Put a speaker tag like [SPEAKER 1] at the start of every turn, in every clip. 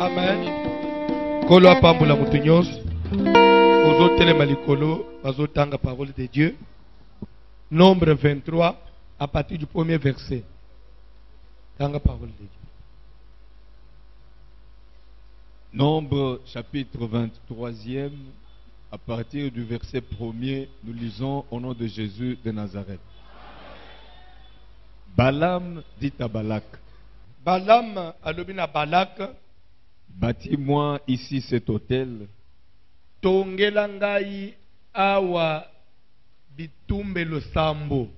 [SPEAKER 1] Amen. Kolo apambula mutu nyonso. Ozo telema likolo, bazo tanga parole de Dieu. Nombre 23, à partir du premier verset. Tanga parole de Dieu.
[SPEAKER 2] Nombre chapitre 23e, à partir du verset 1er, nous lisons au nom de Jésus de Nazareth. Balaam dit à Balak,
[SPEAKER 1] Balaam alobina Balak,
[SPEAKER 2] bâtis-moi ici cet autel
[SPEAKER 1] tongela ngai awa bitumbe lo sambo,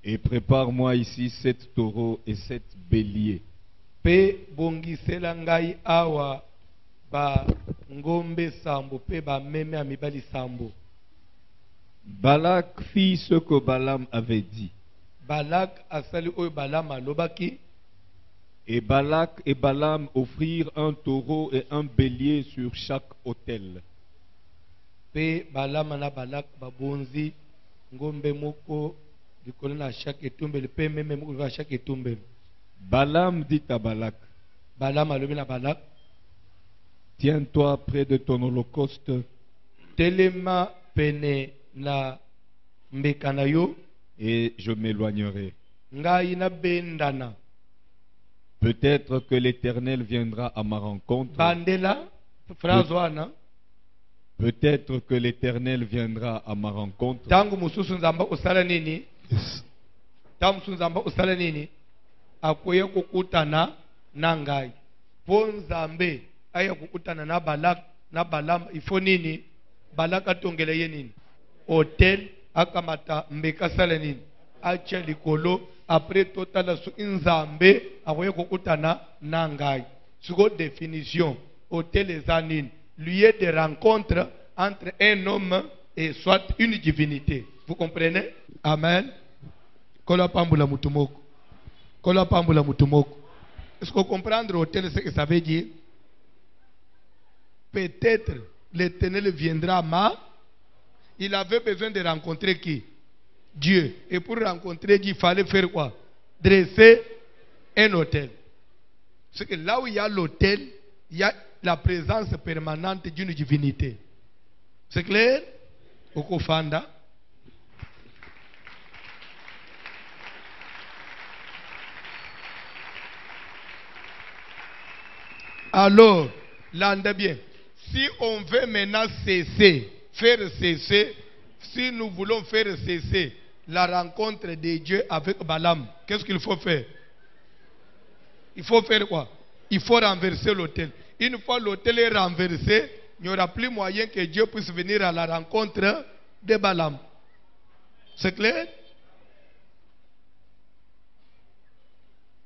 [SPEAKER 2] et prépare-moi ici 7 taureaux et 7 béliers.
[SPEAKER 1] pe bongisela ngai awa ba ngombe sambo pe ba meme amibali sambo.
[SPEAKER 2] Balak fit ce que Balaam avait dit.
[SPEAKER 1] Balak asali oyo Balaam alobaki.
[SPEAKER 2] Et Balak et Balaam offrirent un taureau et un bélier sur chaque autel.
[SPEAKER 1] Pe Balaam na Balak babonzi ngombe moko likolo na chaque etumbelo pe meme moko na chaque etumbelo.
[SPEAKER 2] Balaam dit à Balak,
[SPEAKER 1] Balaam alobi na Balak,
[SPEAKER 2] tiens-toi près de ton holocauste
[SPEAKER 1] telema pene na mbeka na yo,
[SPEAKER 2] et je m'éloignerai.
[SPEAKER 1] ngai na bendana.
[SPEAKER 2] Peut-être que l'Éternel viendra à ma rencontre.
[SPEAKER 1] Bandela phrase wana.
[SPEAKER 2] Peut-être que l'Éternel viendra à ma rencontre.
[SPEAKER 1] Tangu mususu nzamba usala nini? Tangu mususu nzamba usala nini? Akoye kukutana na ngai. Po nzambe aya kukutana na Balak na Balaam ifo nini? Balak atongele ye nini? Hotel akamata mbeka sala nini? Acha likolo après total su nzambe akoye kukutana na ngai. Suko définition hotel ezanin, lieu de rencontre entre un homme et soit une divinité. Vous comprenez? Amen. Kola pambula mutumoko. Kola pambula mutumoko. Est-ce que vous comprenez hôtel ce que ça veut dire? Peut-être l'Éternel viendra à ma. Il avait besoin de rencontrer qui? Dieu. Et pour rencontrer Dieu, il fallait faire quoi? Dresser un hôtel. C'est que là où il y a l'hôtel, il y a la présence permanente d'une divinité. C'est clair? Okofanda. Alors, l'anda bien. Si on veut maintenant cesser, faire cesser, si nous voulons faire cesser la rencontre de Dieu avec Balaam, qu'est-ce qu'il faut faire? Il faut faire quoi? Il faut renverser l'autel. Une fois l'autel est renversé, il n'y aura plus moyen que Dieu puisse venir à la rencontre de Balaam. C'est clair?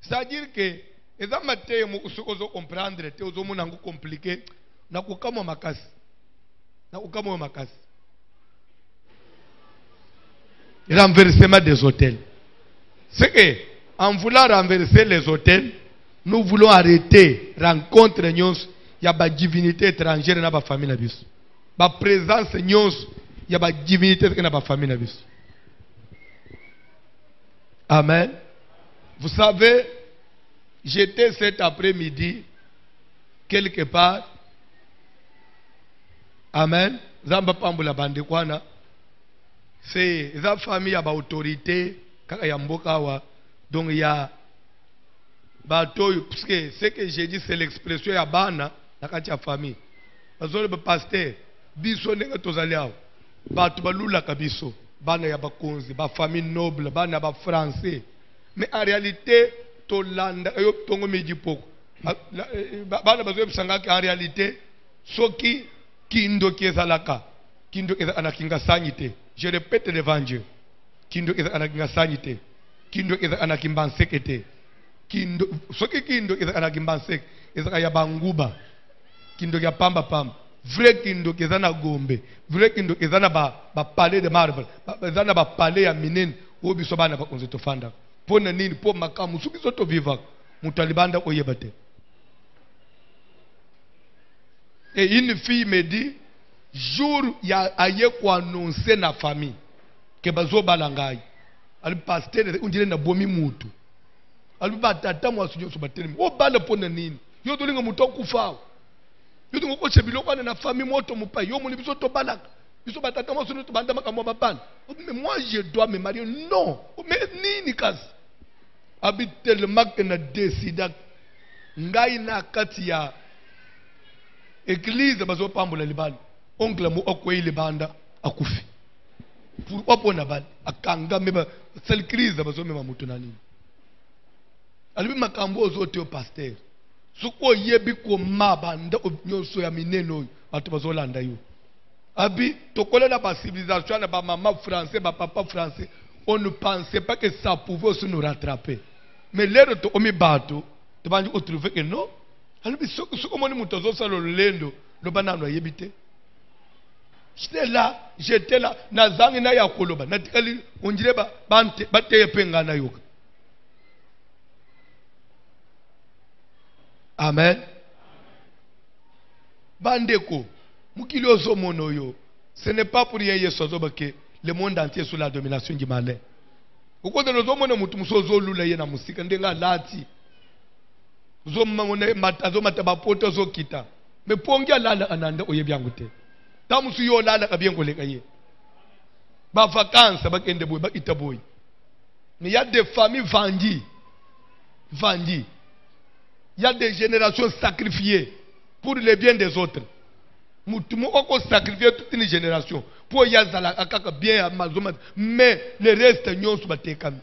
[SPEAKER 1] C'est-à-dire que, et ça m'a dit, je comprendre, c'est compliqué. Na kukamo makasi. Na kukamo makasi. Renversement des hôtels. C'est que, en voulant renverser les hôtels, nous voulons arrêter rencontre nyons, il y a ba divinité étrangère dans ba famille na biso. Ba présence nyons, il y a ba divinité dans ba famille na biso. Amen. Vous savez, j'étais cet après-midi quelque part. Amen. Zamba pambula bandekwana. C'est la famille ya ba autorité kaka ya mboka wa. Donc il y a batoyo, parce que ce que j'ai dit c'est l'expression ya bana na kati ya famille. Bazole ba pasteur biso nenga tozali awo. Batu balula kabiso, bana ya bakonzi, ba famille noble, bana ba français. Mais en réalité tolanda yo tongo meji poko. Bana bazo bisanga en réalité soki kindo kezalaka. Kindo eza anakinga sanyite. Je répète devant Dieu. Kindo eza anakinga sanyite. Kindo eza anakimbansekete. Kindo soki kindo eza anakimbansek eza ya banguba. Kindo ya pamba pamba. Vrai kindo eza na gombe. Vrai kindo eza na ba palais de marbre. Eza na ba palais ya minene obiso bana ba konzeto fanda. Pona nini po makamu soki soto viva mutalibanda oyebate. Et une fille me dit, jour il y a aye ko annoncer na famille que bazo balangai. Ali pasteur on dirait na bomi mutu. Ali batata mwa sunyo so bateli. O bala pona nini? yo tolinga mutu akufao yo to ngoko chebiloko na famille moto mupai yo moni biso to balaka biso batata mo sunu to banda makambo mabana mais moi je dois me marier non mais nini kazi abi tellement que na décida ngai na kati ya église bazo pambola libanda oncle mu okwei libanda akufi pour opona bana akanga meba sel crise bazo mema mutu na nini alibi makambo ozote o pasteur suko yebi ko mabanda nyonso ya mineno batu bazolanda yo abi tokola na ba civilisation na ba maman français ba papa français on ne pensait pas que ça pouvait aussi nous rattraper mais l'air to omi bato to banji ko trouver que non alibi suko moni mutu azosala lendo lo banano yebite j'étais là nazangi na ya koloba natikali onjire ba bante bateye penga na yoka. Amen. Bandeko, mukili ozo monoyo. Ce n'est pas pour rien que le monde entier est sous la domination du malin. Pourquoi de nos hommes mutu musozo lula ye na musika ndenga lati. Zo mamone matazo mataba poto zo kita. Me pongia lala ananda oyebyangu te. Tamusu yo lala kabiengo lekaye. Ba vacances ba kende boy ba itaboy. Mais il y a des familles vendues. Vendues. Il y a des générations sacrifiées pour le bien des autres. Moutoumou oko sacrifié toute une génération pour yazala akaka bien amazoma mais le reste nyonso batekami.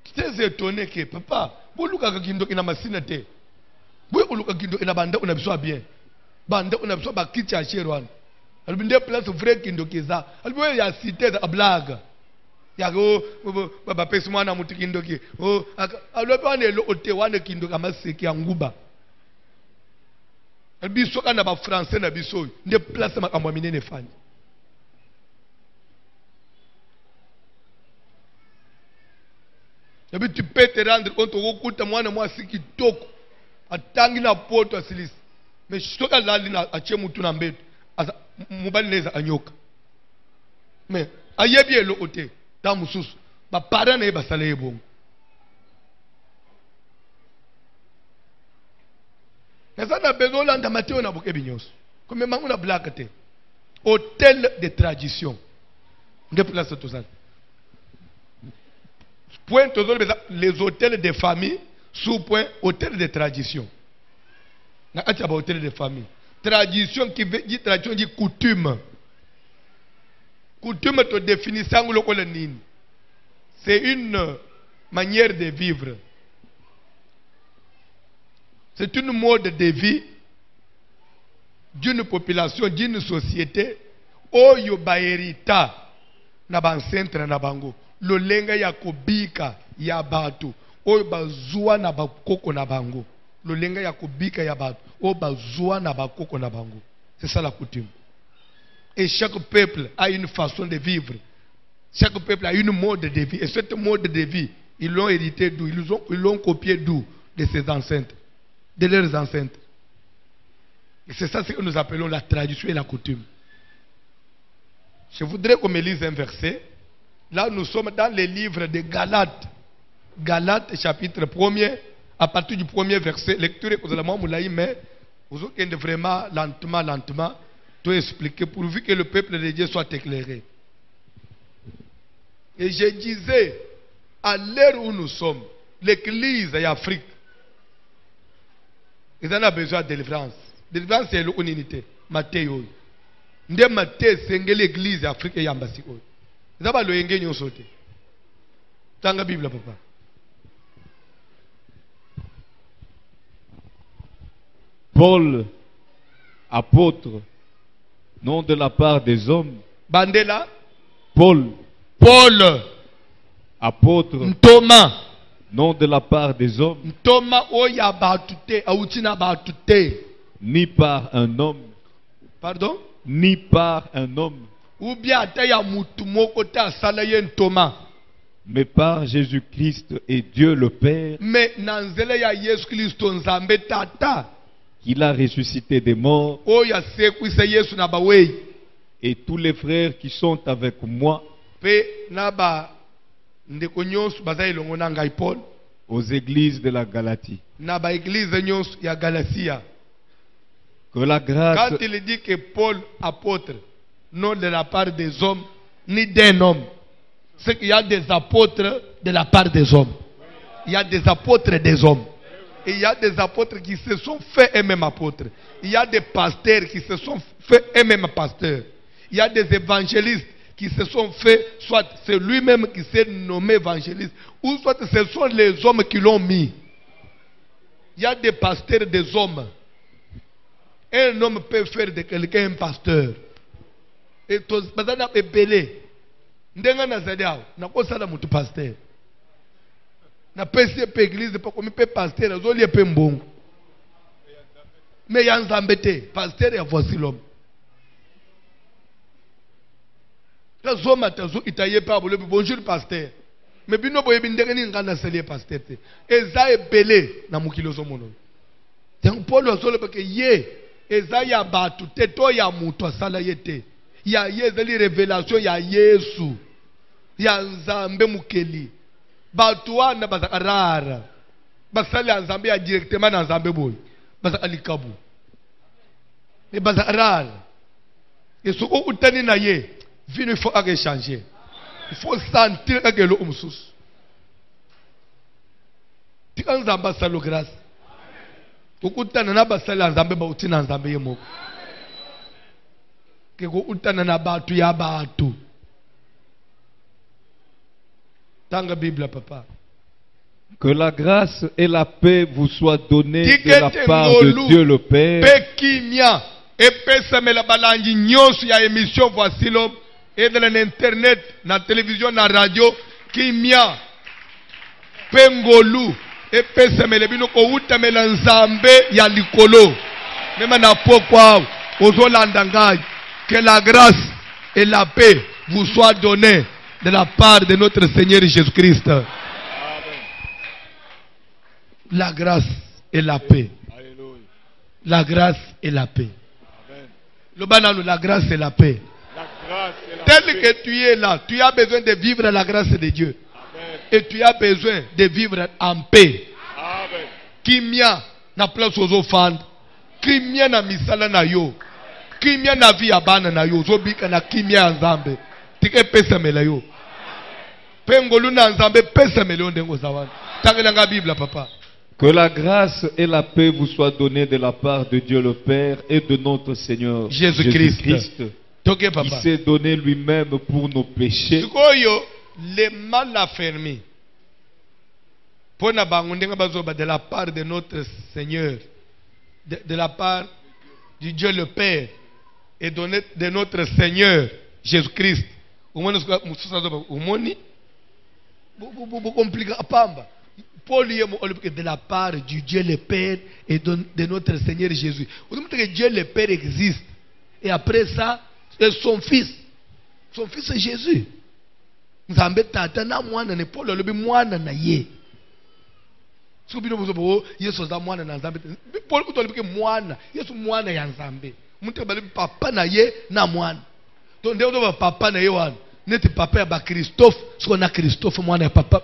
[SPEAKER 1] J'étais étonné que papa, boluka kindo ina masina te. Boy oluka kindo ina banda una biso bien. Banda una biso ba kiti ya sherwan. Albinde place vrai kindo kiza. Albo ya cité da blague. Yago baba pesi mwana mutu kindoki oh alobe wane lo ote wane kindoki amaseki ya nguba biso kana ba français na biso nde place makambo minene fani yabi tu peux te rendre compte okuta mwana mwasi kitoko atangi na poto asilisi mais shoka lali na ache mutu na mbeto asa mubali neza anyoka mais ayebi lo ote dans mususu ba parents na basala yebo nasa na bezola nda mateo na bokebi nyonso comme mangu na blague te hôtel de tradition de place tozala point tozala les hôtels de famille sous point hôtel de tradition na acha ba hôtel de famille tradition qui veut dire tradition dit coutume. Coutume te définissant le colonie. C'est une manière de vivre. C'est une mode de vie d'une population, d'une société. Oyo baerita na bancentre na bango. Lolenga ya kobika ya batu. Oyo bazua na bakoko na bango. Lolenga ya kobika ya batu. Oyo bazua na bakoko na bango. C'est ça la coutume. Et chaque peuple a une façon de vivre. Chaque peuple a une mode de vie. Et cette mode de vie, ils l'ont hérité d'où? Ils l'ont copié d'où? De ses ancêtres. De leurs ancêtres. Et c'est ça ce que nous appelons la tradition et la coutume. Je voudrais qu'on me lise un verset. Là, nous sommes dans les livres de Galates. Galates, chapitre 1er. À partir du premier verset, lecture, mais vous avez vraiment lentement. Tout expliquer pourvu que le peuple de Dieu soit éclairé. Et je disais, à l'heure où nous sommes, l'église en Afrique, ils en ont besoin de délivrance. Délivrance, c'est l'unité. Matthieu. Nde Matthieu, c'est l'église en Afrique et Yambasi. Ils ont le yenge nyo sauté. Tanga Bible, papa.
[SPEAKER 2] Paul, apôtre, non de la part des hommes.
[SPEAKER 1] Bandela.
[SPEAKER 2] Paul, apôtre,
[SPEAKER 1] Thomas,
[SPEAKER 2] non de la part des hommes.
[SPEAKER 1] Thomas oya batute, autina batute.
[SPEAKER 2] Ni par un homme.
[SPEAKER 1] Pardon?
[SPEAKER 2] Ni par un homme.
[SPEAKER 1] Ou bien ataya mutumoko ta salayen Thomas.
[SPEAKER 2] Mais par Jésus-Christ et Dieu le Père.
[SPEAKER 1] Mais nanzele ya Yesu Christo nzambe tata.
[SPEAKER 2] Qu'il a ressuscité des morts.
[SPEAKER 1] Oya sekwisa Yesu na bawei.
[SPEAKER 2] Et tous les frères qui sont avec moi.
[SPEAKER 1] Pe naba ndeko nyonso bazai longo na ngai Paul.
[SPEAKER 2] aux églises de la Galatie.
[SPEAKER 1] na ba église nyonso ya Galatia.
[SPEAKER 2] Que la grâce,
[SPEAKER 1] Quand il dit que Paul apôtre, non de la part des hommes, ni d'un homme, c'est qu'il y a des apôtres de la part des hommes. Il y a des apôtres des hommes. Et il y a des apôtres qui se sont faits eux-mêmes apôtres. Il y a des pasteurs qui se sont faits eux-mêmes pasteurs. Il y a des évangélistes qui se sont faits, soit c'est lui-même qui s'est nommé évangéliste, ou soit ce sont les hommes qui l'ont mis. Il y a des pasteurs des hommes. Un homme peut faire de quelqu'un un pasteur. Et tous, bazana epelé. Ndenga na zadia, na ko sala mutu pasteur. Na pesi pe église pa komi pe pasteur, azoli pe mbongo. Mais ya nzambete, pasteur ya voici l'homme. La zoma tazo itaye pa bolo bonjour pasteur. Mais bino boye bindenge ni ngana sali pasteur te. Eza epelé na mukilo zo mono. Donc Paul azole parce que ye eza ya batu teto ya mutu asala yete. Ya yezali révélation ya Yesu. Ya nzambe mukeli. Batu wana bazaka rara. Basali ya nzambe ya directement na nzambe boy. Bazaka likabu. Mais bazaka rara. Et ce qu'on utani na ye, il faut changer. Il faut sentir que l'eau umsus. Tu as nzamba salo grâce. Ukutana na basala nzambe ba utina nzambe yemo. Que ko utana na batu ya batu. Tanga Bible papa.
[SPEAKER 2] que la grâce et la paix vous soient données de la part de Dieu le Père.
[SPEAKER 1] Pekimia epesa mela balangi nyonso ya émission voici l'homme et de l'internet, na télévision, na radio kimia pengolu epesa mela bino ko uta mela nzambe ya likolo. Même na pokwa ozolanda ngai. Que la grâce et la paix vous soient données de la part de notre Seigneur Jésus-Christ. La grâce et la paix.
[SPEAKER 2] Alléluia.
[SPEAKER 1] La grâce et la paix.
[SPEAKER 2] Amen.
[SPEAKER 1] Le banano, la grâce et la paix.
[SPEAKER 2] La grâce et la
[SPEAKER 1] Tel
[SPEAKER 2] paix.
[SPEAKER 1] que tu es là, tu as besoin de vivre la grâce de Dieu.
[SPEAKER 2] Amen.
[SPEAKER 1] Et tu as besoin de vivre en paix.
[SPEAKER 2] Amen.
[SPEAKER 1] Kimia na place aux offrandes. Kimia na misala na yo. Kimia na vie abana na yo. Zobika na kimia nzambe. Tike pesa mela yo. Pengolu na nzambe pesa mela yo ndengo zawani. Tangela nga Bible papa.
[SPEAKER 2] Que la grâce et la paix vous soient données de la part de Dieu le Père et de notre Seigneur
[SPEAKER 1] Jésus-Christ. Toke
[SPEAKER 2] qui
[SPEAKER 1] papa.
[SPEAKER 2] s'est donné lui-même pour nos péchés.
[SPEAKER 1] Sikoyo le mal affermi. Pona bango ndenga bazoba de la part de notre Seigneur, de la part du Dieu le Père et de notre Seigneur Jésus-Christ. Umoni bu compliqué apamba. Paul de la part du Dieu le Père et de notre Seigneur Jésus. Vous dites que Dieu le Père existe. Et après ça, c'est son fils. Son fils c'est Jésus. Nzambe tata na mwana ne Paul lobi mwana na ye. So bino bozo Yesu za mwana na Nzambe. Paul utolobi ke mwana, Yesu mwana ya Nzambe. Muntu bali papa na ye na mwana. Donc ndio ndo papa na ye wana. Neti papa ya ba Christophe, so na Christophe mwana ya papa.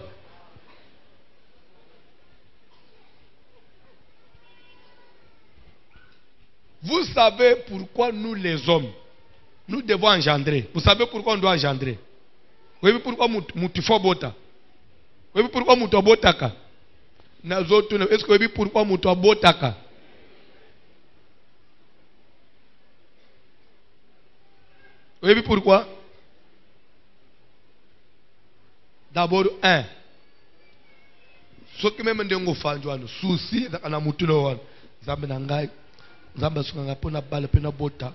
[SPEAKER 1] Vous savez pourquoi nous les hommes, nous devons engendrer. Vous savez pourquoi on doit engendrer. Vous savez pourquoi mutifo bota. Vous savez pourquoi muto botaka. Est-ce que vous savez pourquoi muto botaka? Vous savez pourquoi? D'abord, ce qui même ndengo fanjwano, souci na mutulo wana. Zambe na ngai. Zamba sukanga pona bala pena bota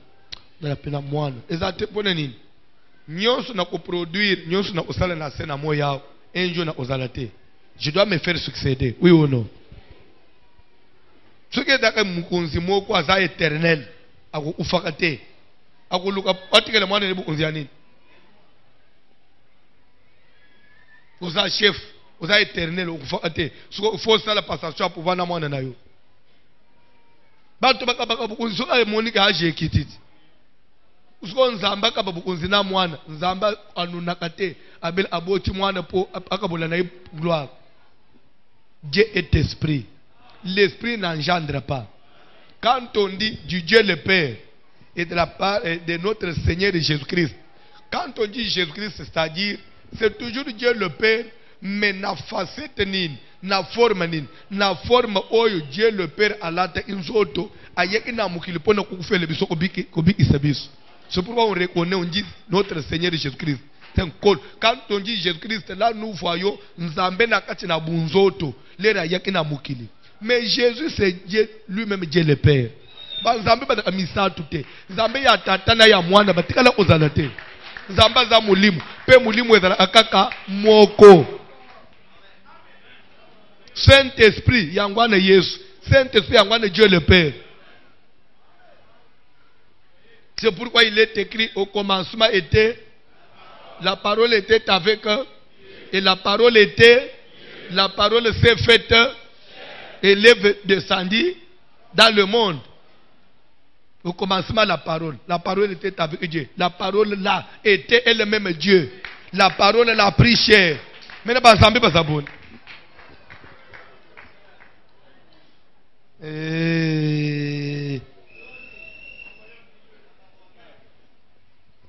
[SPEAKER 1] na pena mwana ezate pona nini nyonso na coproduire nyonso na osala na sena moya un jour na ozalate je dois me faire succéder oui ou non ce qui est d'accord mukonzi moko aza éternel ako ufakate ako luka patikele mwana ne bukonzi ya nini oza chef oza éternel okufakate so faut ça la passation pour vana mwana na yo. Bantu bakabaka bukunzi so monika aje kititi. Usko nzamba kaba bukunzi na mwana, nzamba anunakate abel aboti mwana po akabola na gloire. Dieu est esprit. L'esprit n'engendre pas. Quand on dit du Dieu le Père et de la part de notre Seigneur Jésus-Christ, quand on dit Jésus-Christ, c'est-à-dire, c'est toujours Dieu le Père, mais na facette nin, na forme nin, na forme oyo Dieu le Père alata inzoto, ayeki na mukili pona kukufele biso kobiki sabiso. C'est pourquoi on reconnaît, on dit notre Seigneur Jésus-Christ. C'est un col. Quand on dit Jésus-Christ, là nous voyons Nzambe na kati na bunzoto, lera ayeki na mukili. Mais Jésus c'est Dieu lui-même, Dieu le Père. Nzambe ba misa tout. Nzambe ya tata na ya mwana batikala kozala te. Nzamba za mulimu pe mulimu ezala akaka moko. Saint-Esprit yangwana Yesu, Saint-Esprit yangwana Dieu le Père. C'est pourquoi il est écrit au commencement était la parole était avec eux et la parole s'est faite et l'est descendue dans le monde. Au commencement, la parole était avec Dieu. La parole là était elle-même Dieu. La parole l'a pris chair. Maintenant, pas ça, pas ça bon.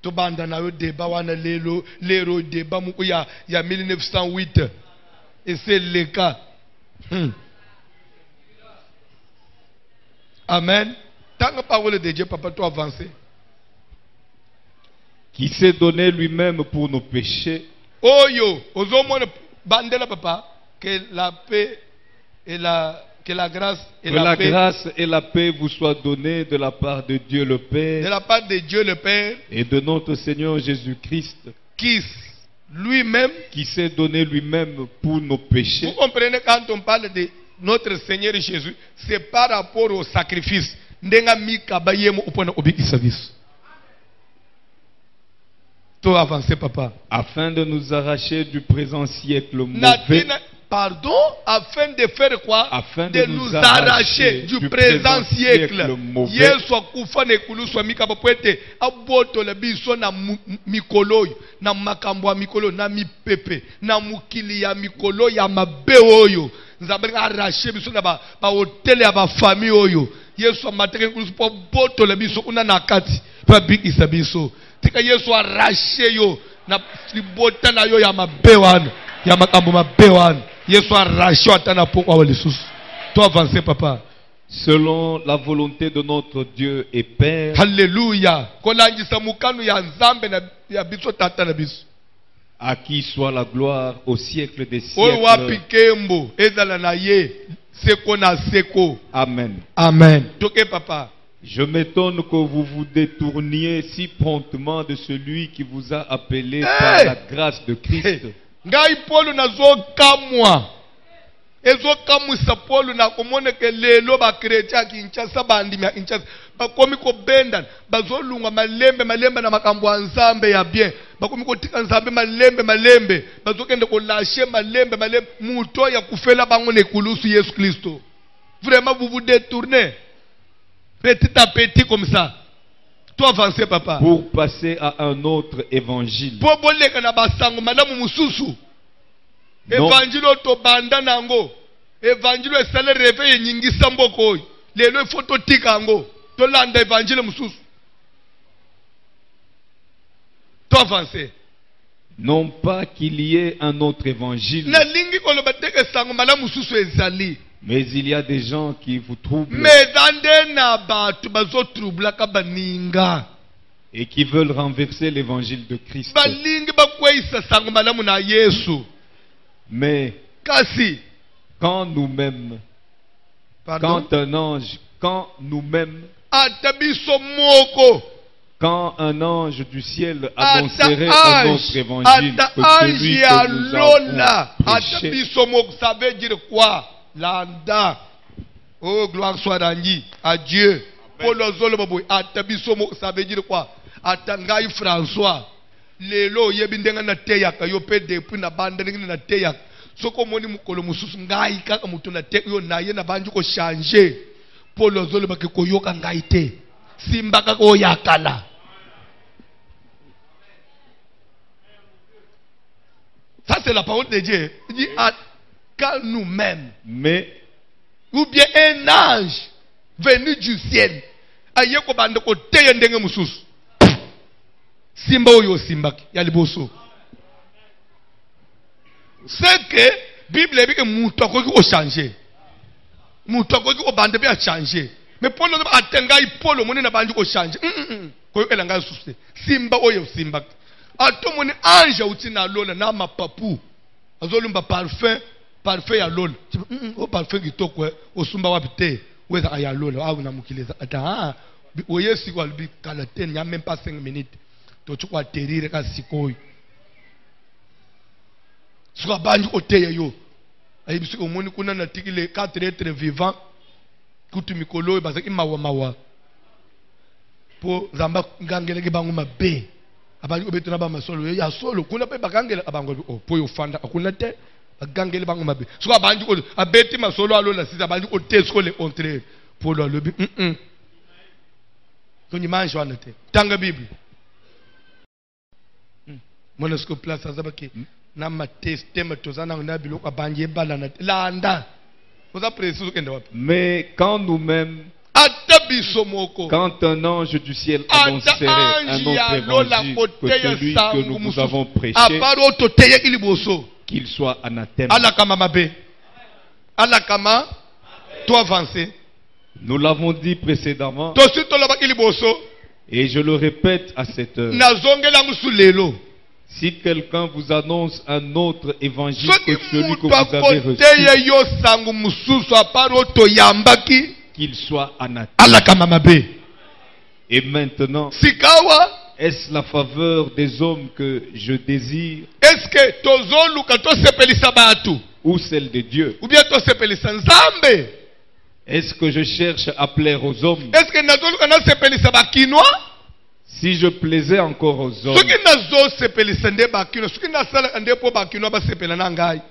[SPEAKER 1] To banda na yo débat wana lelo débat muko ya 1908 et c'est le cas. Amen. Tant que parole de Dieu, papa, toi avancer.
[SPEAKER 2] Qui s'est donné lui-même pour nos péchés.
[SPEAKER 1] Oh yo, ozomone bandela papa, que la paix et que la grâce et la paix.
[SPEAKER 2] Grâce et la paix vous soient données de la part de Dieu le Père.
[SPEAKER 1] De la part de Dieu le Père.
[SPEAKER 2] Et de notre Seigneur Jésus-Christ.
[SPEAKER 1] Qui lui-même.
[SPEAKER 2] Qui s'est donné lui-même pour nos péchés.
[SPEAKER 1] Vous comprenez quand on parle de notre Seigneur Jésus, c'est par rapport au sacrifice. Tout avancer, papa.
[SPEAKER 2] Afin de nous arracher du présent siècle mauvais.
[SPEAKER 1] Pardon, afin de faire quoi?
[SPEAKER 2] Afin
[SPEAKER 1] de nous arracher du présent siècle. Yesu akufa na ekulu so mikaba poete aboto le biso na mikolo na makambo mikolo na mipepe na mukili ya mikolo ya mabe oyo. Nzambe arracher biso na ba hotel ya ba famille oyo. Yesu amateke ekulu po boto le biso kuna na kati pa bikisa biso. Tika Yesu arracher yo na libota na yo ya mabe wana ya makambo mabe wana. Toi avancer, papa.
[SPEAKER 2] Selon la volonté de notre Dieu et Père.
[SPEAKER 1] Alléluia.
[SPEAKER 2] À qui soit la gloire au siècle des
[SPEAKER 1] siècles.
[SPEAKER 2] Amen.
[SPEAKER 1] Amen. Papa.
[SPEAKER 2] Je m'étonne que vous vous détourniez si promptement de celui qui vous a appelé par la grâce de Christ.
[SPEAKER 1] Ngai Paul nazokamwa ezokamwisa Paul na komone ke lelo ba chrétien Kinshasa bandimi ya Kinshasa bakomi ko benda bazolunga malembe na makambo ya Nzambe ya bien bakomi ko tika Nzambe malembe bazokende ko lâcher malembe muto ya kufela bango ne kulusu Yesu Kristo. Vraiment vous vous détournez petit à petit comme ça. Avancer, papa.
[SPEAKER 2] Pour passer à un autre évangile.
[SPEAKER 1] Évangile to banda nango. Évangile esale réveil nyingisa mboko. Lelo photo tikango. To landa évangile mususu. To avancer.
[SPEAKER 2] Non pas qu'il y ait un autre évangile.
[SPEAKER 1] Na lingi ko lobateke sango mala mususu ezali.
[SPEAKER 2] Mais il y a des gens qui vous troublent et qui veulent renverser l'évangile de Christ. Mais quand nous-mêmes, quand un ange du ciel annoncerait un autre évangile que celui que nous avons prêché,
[SPEAKER 1] ça veut dire quoi? Landa. Oh, gloire soit rendue à Dieu. Pour le zoloboboy, atabisomo, ça veut dire quoi? Atangai François. Lelo yebindenga na teyaka yo pe depuis na bande na teyaka. Soko moni mukolo mususu ngai kaka mutu na te yo na ye na banju ko changer. Pour le zolobaki ko yoka ngai te. Simba kaka o yakala. Ça c'est la parole de Dieu. Il dit qu'à nous-mêmes.
[SPEAKER 2] Mais
[SPEAKER 1] Ou bien un ange venu du ciel. Aye ko bande ko teye ndenge mususu. Simba oyo simbaki ya liboso. C'est que Bible dit que mutu akoki ko changer. Mutu akoki ko bande bien changer. Mais Paul atenga Paul moni na bandi ko changer. Ko elanga susu. Simba oyo simbaki. Ato moni ange utina lola na mapapu. Azolumba parfum ya lola. O parfum kitoko osumba wapi te. Weza ya lola au na mukileza. Ata oye siko albi kala ten ya même pas 5 minutes. To chukwa terire ka sikoyi. Suka banji oteye yo. Ayibisu omoni kuna na tikile 4 êtres vivants. Kutu mikolo bazaki mawa. Po zamba ngangele ke bangu mabe. Abangi obetu na ba masolo ya solo kuna pe bagangele abango po yo fanda akuna te bagangele bangu mabe. Suka banji ko abeti masolo alola sisa banji ko tesko le entre po lo lobi. Kwenye manji wana te. Tanga Bible. Mwana siko place azabaki na matestema tozana na biloko abanje bala na landa. Oza préciser kende wapi?
[SPEAKER 2] Mais quand nous-mêmes, quand un ange du ciel annoncerait un autre évangile que celui que nous vous avons prêché, qu'il soit anathème.
[SPEAKER 1] Toi avancer.
[SPEAKER 2] Nous l'avons dit précédemment et je le répète à cette heure. Si quelqu'un vous annonce un autre évangile que celui que vous avez reçu, qu'il soit anathème. Et maintenant, est-ce la faveur des hommes que je désire ou celle de Dieu? Est-ce que je cherche à plaire aux hommes? Si je plaisais encore aux hommes,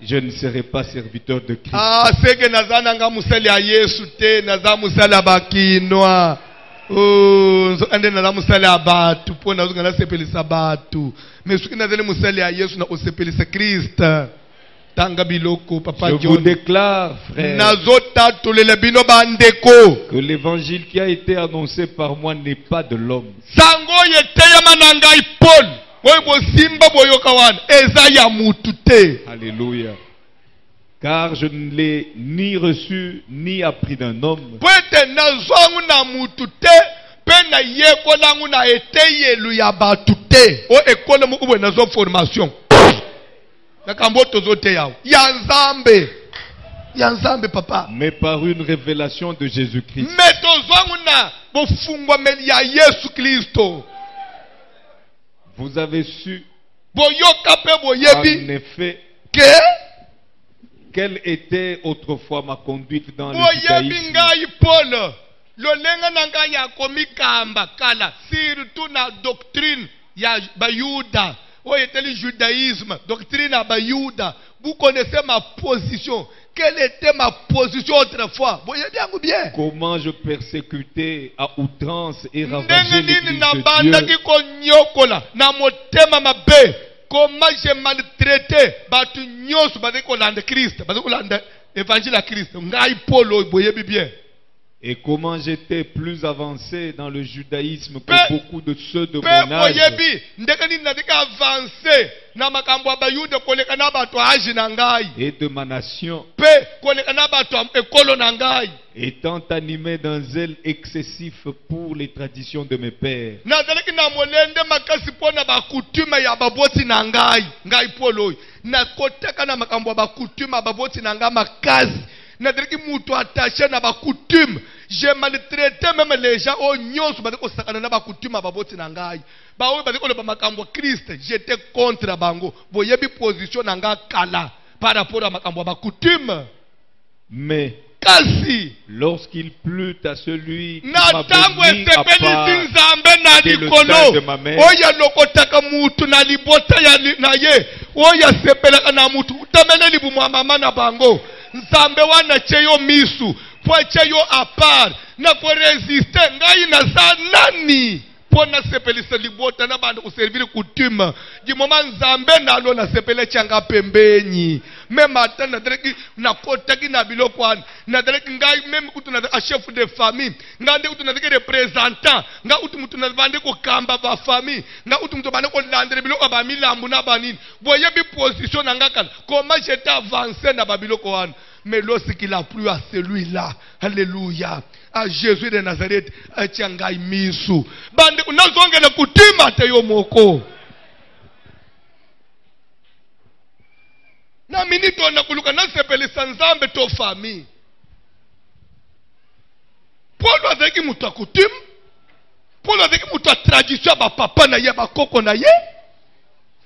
[SPEAKER 2] je ne serais pas serviteur de Christ. Je vous déclare, frère, que l'évangile qui a été annoncé par moi n'est pas de l'homme. Alléluia. Car je ne l'ai ni reçu ni appris d'un homme. Mais par une révélation de Jésus-Christ. Vous avez su en effet quelle était autrefois ma conduite dans le judaïsme.
[SPEAKER 1] Vous connaissez ma position. Quelle était ma position autrefois?
[SPEAKER 2] Comment je persécutais à outrance et ravageais l'église de Dieu.
[SPEAKER 1] Comment j'ai maltraité batu nyosu bade kolanda Christ, bade kolanda évangile à Christ. Ngai polo boyebi bien.
[SPEAKER 2] Et comment j'étais plus avancé dans le judaïsme que beaucoup de ceux de mon âge. Et de ma nation. Étant animé d'un zèle excessif pour les traditions de mes pères.
[SPEAKER 1] J'ai maltraité même les gens au nyos Christ. J'étais contre bango. Voyez position nanga kala par rapport à makambo ba coutume.
[SPEAKER 2] Mais
[SPEAKER 1] kasi
[SPEAKER 2] lorsqu'il plut à celui qui m'a béni à part dès le sein de ma mère,
[SPEAKER 1] oya lokotaka mutu na libota ya na ye oya sepelaka na mutu utamene libu mwa mama na bango nzambe wana cheyo misu po cheyo apart na ko resiste ngai na za nani pona sepelisa libota na bantu kuserviri coutume di moment nzambe nalo na sepele changa pembenyi meme ata na dereki na kota ki na biloko an na dereki ngai meme kutu na a chef de famille ngande kutu na dereki representant nga utu mutu na bande ko kamba ba famille nga utu mutu bande ko landre biloko ba milambu na banini voyez bi position na ngakala comment j'étais avancé na ba biloko an. Mais lorsqu'il a plu à celui-là, alléluia, à Jésus de Nazareth, à Tiangai Misu. Bande, unazonge na kutima te yo moko. Na minito na kuluka na sepele sanzambe to famille. Paul azaki mutu a coutume. Paul azaki mutu a tradition ba papa na ye ba koko na ye.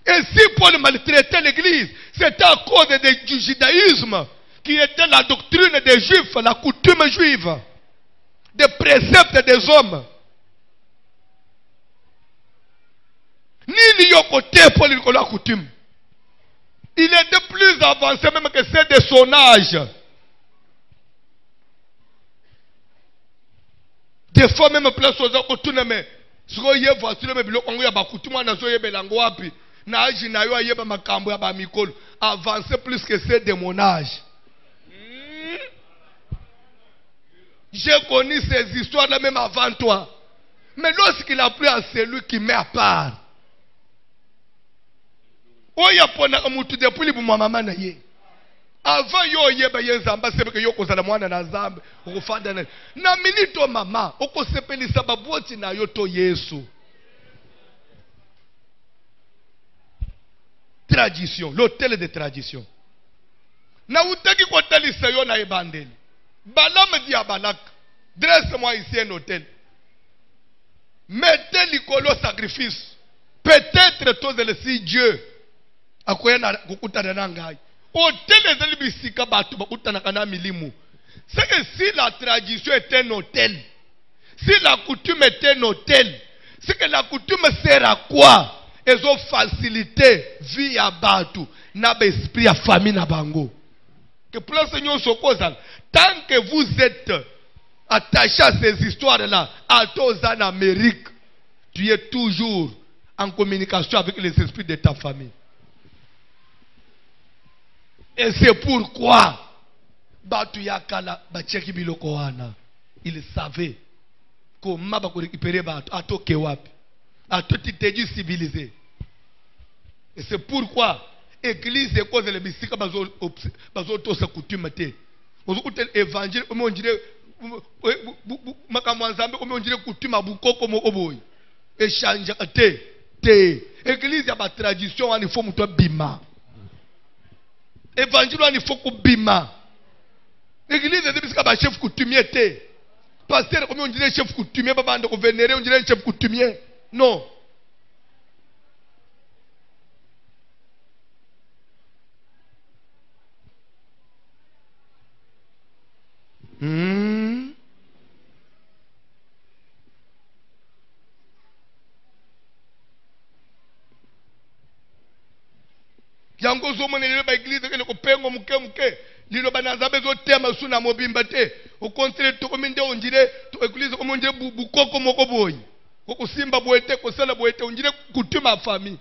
[SPEAKER 1] Et si Paul maltraitait l'église, c'était à cause du judaïsme, qui était la doctrine des juifs, la coutume juive, des préceptes des hommes. Ni n'y a côté pour la coutume. Il était plus avancé même que ceux de son âge. Des fois même place aux coutumes, mais si vous voyez, voici le biloko ya ba coutume na zo yebelango wapi na âge na yo ayeba makambo ya ba mikolo avancé plus que ceux de mon âge. J'ai connu ces histoires-là même avant toi. Mais lorsqu'il a plu à celui qui met à part. Oya pona mutu depuis le maman na ye. Avant yo yeba ye nzamba sebeke yo kozala mwana na nzambe okufanda na minito mama okosepelisa baboti na yo to Yesu. Tradition, l'hôtel de tradition. Na utaki kotalisa yo na ebandeli. Balaam dit à Balak, dresse-moi ici un hôtel. Mettez l'icolo sacrifice. Peut-être tous si Dieu a quoi na kukuta na ngai. Hôtel ezali bisika batu bakuta na kana milimu. C'est que si la tradition est un hôtel, si la coutume est un hôtel, c'est que la coutume sert à quoi? Ils ont facilité vie à batu na esprit à famille na bango. Que pour le Seigneur s'oppose. Tant que vous êtes attaché à ces histoires-là, à tous en Amérique, tu es toujours en communication avec les esprits de ta famille. Et c'est pourquoi il savait comment récupérer à tout Kewapi, à tout Titedu civilisé. Et c'est pourquoi l'église est cause de l'ébissika bazo to sa coutume te. Ozokutel évangile on dirait makambo nzambe on dirait coutume abukoko mo oboy. Échange te. Église ya ba tradition il faut muto bima. Évangile il faut ko bima. Église est bisika ba chef coutumier te. Pasteur on dirait chef coutumier ba bande ko vénérer on dirait chef coutumier. Non. Yango zo monelelo ba église ke ko pengo muke lilo banazambe zo tema suna mobimba te au contraire to kominde ondire to église ko mondire bukoko moko boyi ko simba boete ko sala boete ondire kutuma famille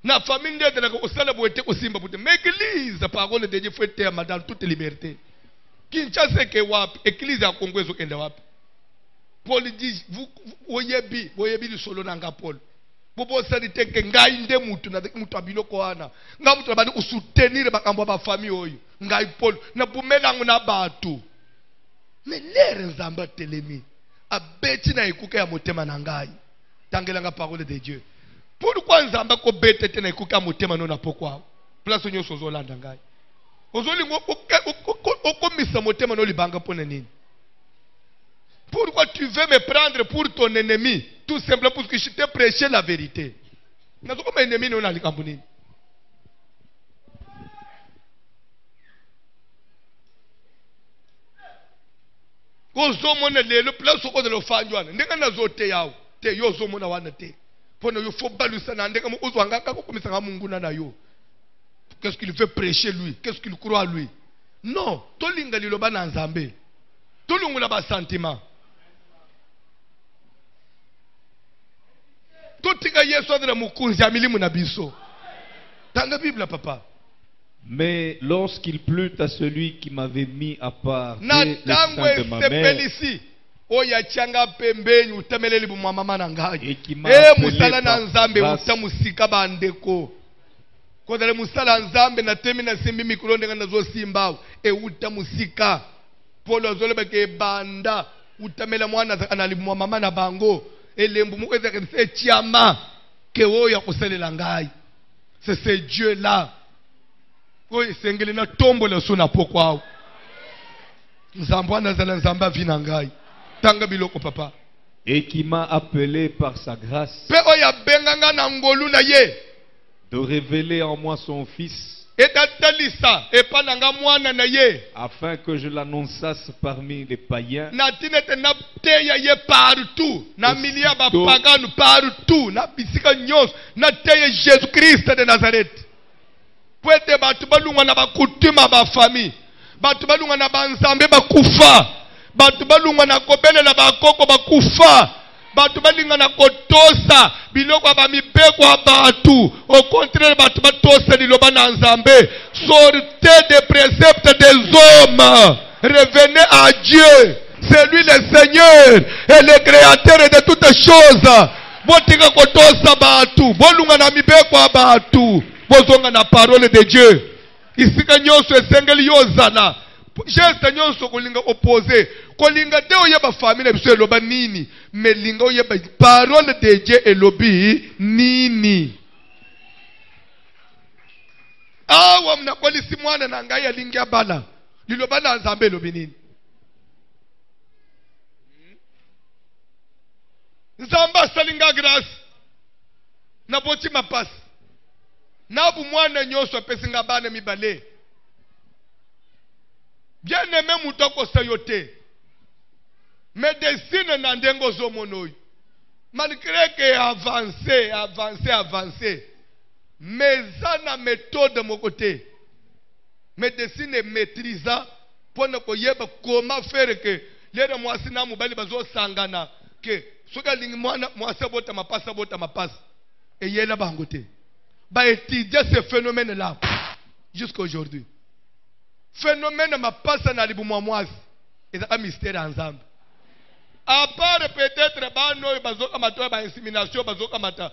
[SPEAKER 1] na famille ndete na ko sala boete ko simba boete mais église parole de Dieu faut tema dans toute liberté. Kinshasa ke wapi église ya Kongo ezo kenda wapi Paul dit vous oyebi le solo nanga Paul bobo sanite ke ngai nde mutu na mutu abiloko ana nga mutu bandi usoutenir bakambo ba famille oyo ngai Paul na bumelango na batu mais lere nzamba telemi abeti na ikuke ya motema na ngai tangelanga parole de Dieu pourquoi nzamba ko betete na ikuke ya motema no na pokwa place nyoso zolanda ngai ozolingo okomisa motema no libanga pona nini. Pourquoi tu veux me prendre pour ton ennemi? Tout simplement parce que je t'ai prêché la vérité. Mais comme ennemi, nous n'allons pas venir. Quand on a le place où on a le fan, on a zoté yao, te yo zo mona wana te. Pour ne faut pas lui s'en aller comme aux wanga comme ça a munguna na yo. Qu'est-ce qu'il veut prêcher lui? Qu'est-ce qu'il croit lui? Non, to linga li loba na nzambe. To lungula ba sentiment. totika yesu azala mukunzi ya milimu na biso. Tanga Bible papa.
[SPEAKER 2] Mais lorsqu'il plut à celui qui m'avait mis à part
[SPEAKER 1] na
[SPEAKER 2] dès le
[SPEAKER 1] tango
[SPEAKER 2] sein de ma mère
[SPEAKER 1] esepelisi oya tianga pembeni utemeleli bumwa mama na ngai
[SPEAKER 2] et qui m'a appelé
[SPEAKER 1] musala na
[SPEAKER 2] par
[SPEAKER 1] nzambe
[SPEAKER 2] grâce,
[SPEAKER 1] uta musika bandeko kodale musala nzambe na temi na simbi mikolo ndenga nazo simba uta musika polo zoleba ke banda utamela mwana anali bumwa mama na bango elembu mukweza ke se chiama ke oya kuselela ngai c'est Dieu là. Oui, sengeli na tombo le sona pokwao. Nzambwana zala nzamba vinangai. Tanga biloko papa.
[SPEAKER 2] et qui m'a appelé par sa grâce
[SPEAKER 1] Pe oya benganga na ngolu na ye.
[SPEAKER 2] de révéler en moi son fils
[SPEAKER 1] Etatalisa epananga mwana na ye.
[SPEAKER 2] afin que je l'annonçasse parmi les païens
[SPEAKER 1] Na tinete na teya ye partout. Na milia ba
[SPEAKER 2] Aussitôt-
[SPEAKER 1] pagano partout. Na bisika nyos. Na teya Jésus Christ de Nazareth. Pwete batu balunga na bakutima ba famille. Batu balunga na banzambe bakufa. Batu balunga na kobele na bakoko bakufa. Batu balinga na kotosa biloko ba mipeko batu. Au contraire batu batosa liloba na nzambe. Sortez des préceptes des hommes. Revenez à Dieu. C'est lui le Seigneur et le créateur de toutes choses. Botika kotosa batu. Bolunga na mipeko batu. Bozonga na parole de Dieu. Isika nyonso esengeli yozana. Geste nyonso kolinga opposé. Kolinga te oyeba famille biso eloba nini. Melinga oyeba parole de Dieu elobi nini. Awa mnakolisi mwana na ngai alingi abala. Liloba na nzambe elobi nini. Nzamba salinga grâce. Na boti mapasi. Nabu mwana nyoso apesinga bana mibale. Bien aimé mutoko sayote. Médecine na ndengo zomonoy. Malgré que avancé. Mais ça na méthode mon côté. Médecine est maîtrisant pour ne koyeba comment faire que les mwasi na mubali bazo sangana que soka lingi mwana mwasi bota mapasa. Et yela bangote. Ba étudier ce phénomène là jusqu'à aujourd'hui. Phénomène ma passe na libumwa mwasi. Et un mystère ensemble. À part peut-être bano bazoka matoa ba insémination bazoka mata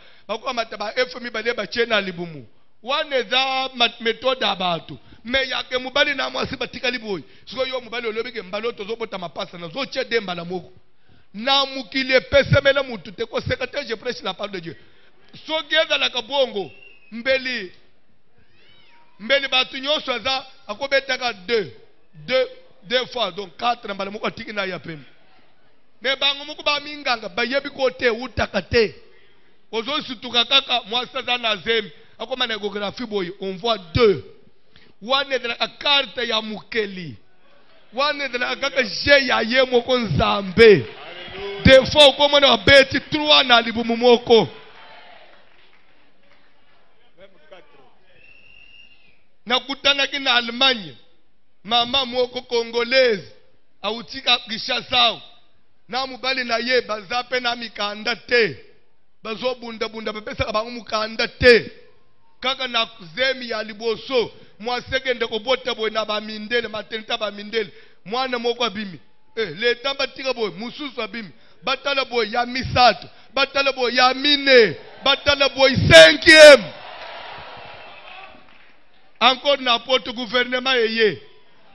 [SPEAKER 1] ba FMI ba leba chena libumu. Wane za méthode abatu. Mais yake mubali na mwasi batika liboy. Siko yo mubali olobike mbalo tozobota mapasa na zo che demba la moko. Na mukile pesemela mutu te ko secrétaire je prêche la parole de Dieu. So geza la kabongo mbeli batu nyonso aza akobetaka deux fois donc 4 mbala moko tiki na ya pembe. Mais bango moko ba minganga bayebi kote utaka te. Ozo situka kaka mwasa za na zemi akoma na échographie boy on voit 2. Wane de la carte ya mukeli. Wane de la kaka je ya ye moko nzambe. Des fois comme on beti 3 na libumu moko. Nakutana kina Allemagne. Mama mwoko Congolaise. Autika Kinshasa. Na mubali na ye bazape na mikanda te. Bazo bunda bapesa bangu mukanda te. Kaka na zemi ya liboso. Mwaseke ndeko bota boy na ba mindele. Matenta ba mindele. Mwana mwoko abimi. Le tamba tika boy. Mususu abimi. Batala boy ya misato. Batala boy ya mine. Batala boy 5e. Encore na porte gouvernement eye.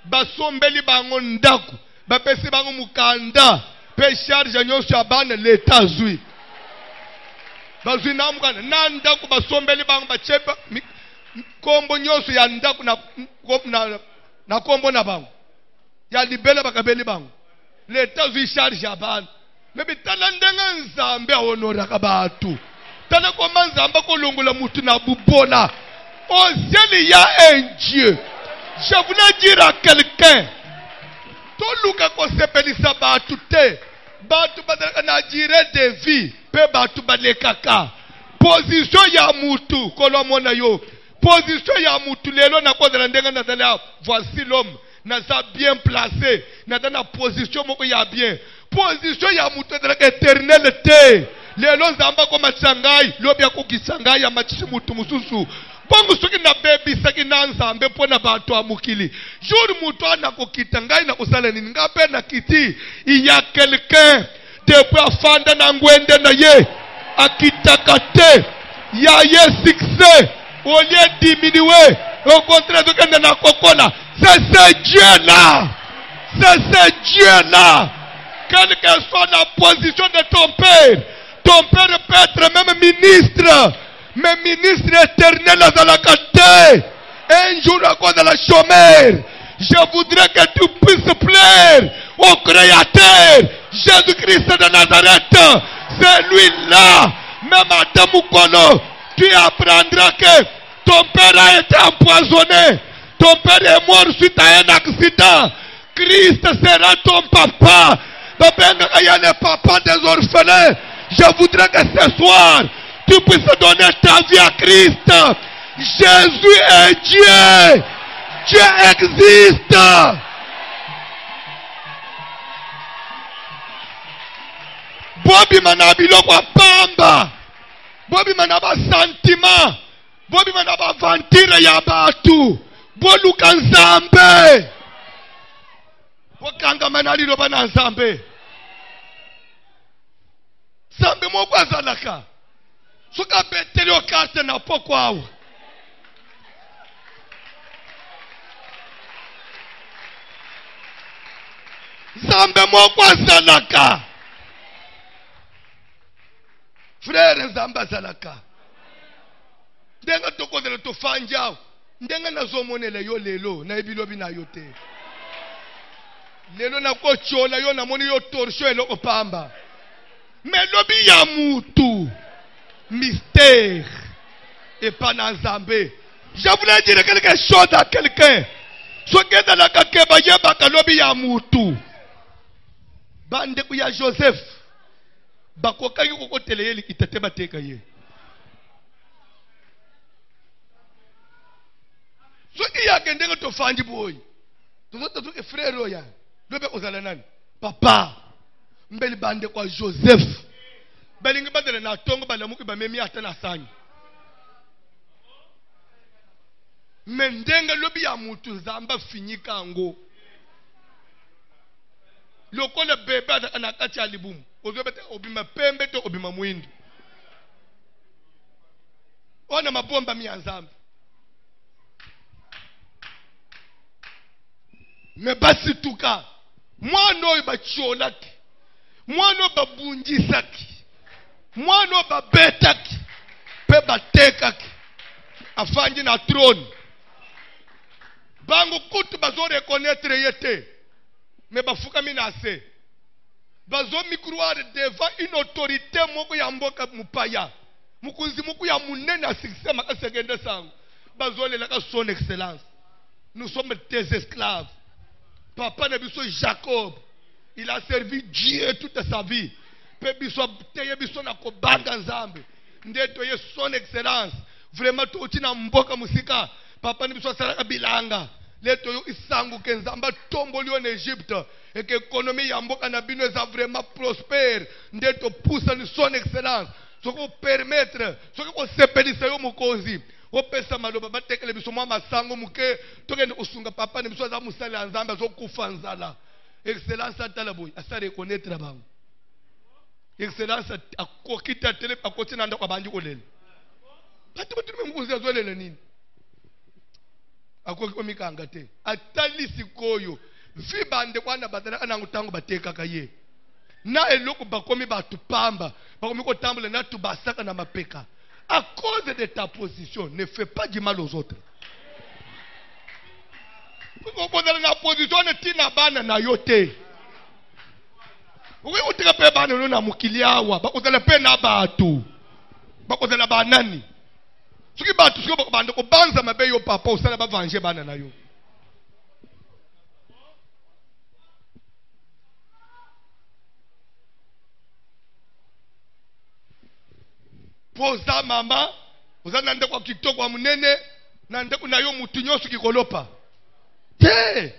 [SPEAKER 1] Basombeli bango ndaku. Bapesi bango mukanda. Pe charge nyonso ya bana l'État zui. Bazui na mukanda. Na ndaku basombeli bango bachepa. Kombo nyonso ya ndaku na kombo na bango. Ya libele bakabeli bango. L'État zui charge ya bana. Mebi tala ndenga nzambe honoraka batu. Tala koma nzambe kolongola mutu na bubona. Au ciel, il y a un Dieu. Je voulais dire à quelqu'un, tout le monde qui s'appelle Batu te, Batu na dire de vie, pe Batu balekaka. Position ya mutu, kolomona yo. Position ya mutu, lelo na kwa ndenga na dala, voici l'homme, na sa bien placé, na dana position moko ya bien. Position ya mutu de l'éternel te. lelo nzamba ko matsangai lobi akukisangai amachisi mutu mususu bongo soki na bebi saki na nzambe pona bato amukili jour mutu anakokita ngai na kosala nini ngape na kiti il y a quelqu'un depuis afanda na ngwende na ye akitaka te ya ye succès au lieu diminuer au contraire de kende na kokola c'est Dieu là, c'est Dieu là. Quelle que soit la position de ton père peut être même ministre, mais ministre éternel dans la carte. Un jour à cause de la chômeur, je voudrais que tu puisses plaire au Créateur, Jésus-Christ de Nazareth. C'est lui-là. Même à Tamoukolo, tu apprendras que ton père a été empoisonné. Ton père est mort suite à un accident. Christ sera ton papa. Il y a le papa des orphelins. Je voudrais que ce soir, tu puisses donner ta vie à Christ. Jésus est Dieu. Dieu existe. Bobi manabilo kwa pamba. Bobi manaba sentiment. Bobi manaba vantire ya batu. Boluka nzambe. Bokanga manali loba na nzambe. Nzambe moko azalaka. Soka beteli okarte na poko awa. Nzambe moko azalaka. Frère nzambe azalaka. Ndenga tokozela tofanja. Ndenga nazomonela yo lelo na ebilobi na yo te. Lelo na kochola yo na moni yo torso eloko pamba. Melobi ya mutu. Mystère. Et pas na nzambe. Je voulais dire quelque chose à quelqu'un. Soki dans la kakeba yeba kalobi ya mutu. Bande ku ya Joseph. Bakokaki kokotele ye likitete bateka ye. Soki ya kendenge to fanji boy. Tozoto to frère oya. Lobe ozala nani? Papa. Mbeli bande kwa Joseph. Balingi badele na tongo balamuki bamemi ata na sanyi. Mendenge lobi ya mutu nzamba finyika ngo. Lokole bebe anakati ya libumu. Ozobete obima pembe to obima mwindi. Ona mabomba mi nzambe. Me basi tuka. Mwana oyo bacholaki. Mwana babunjisaki. Mwana babetaki. Pe batekaki. Afanji na trône. Bango kutu bazo reconnaître yete. Mais bafuka minase. Bazo mikroire devant une autorité moko ya mboka mupaya. Mukunzi muku ya munene a succès makasegende sango. Bazo le laka son excellence. Nous sommes tes esclaves. Papa ne biso Jacob. Il a servi Dieu toute sa vie. Pe biso teye biso na kobanga nzambe. Ndeto ye son excellence. Vraiment to tina mboka musika. Papa ne biso salaka bilanga. Leto yo isangu ke nzamba tomboli en Égypte. Et que l'économie ya mboka na bino eza vraiment prospère. Ndeto poussa ni son excellence. Soko permettre. Soko ko sepelisa yo mukonzi. Opesa maloba batekele biso mwa masango muke tokende kusunga papa ne biso za musala ya nzambe zo kufa nzala. Excellence atala boy asa reconnaître bango. Excellence akokita tele akoti na ndako banji kolele. Batu batu mukunzi azolele nini? Akoki omikanga te. Atali sikoyo vi bande kwana badala anangu tango bateka kaye. Na eloko bakomi batu pamba, bakomi ko tambole na tubasaka na mapeka. À cause de ta position, ne fais pas du mal aux autres. Pourquoi dans la position ne tina bana na yote? Oui, on te rappelle bana no na mukiliawa, ba kozala pe na batu. Ba kozala banani. Soki batu soki ba banda ko banza mabe yo papa osala ba venger bana na yo. Poza mama, oza nande kwa kitoko kwa munene, nande kuna yo mutu nyosu kikolopa. Te,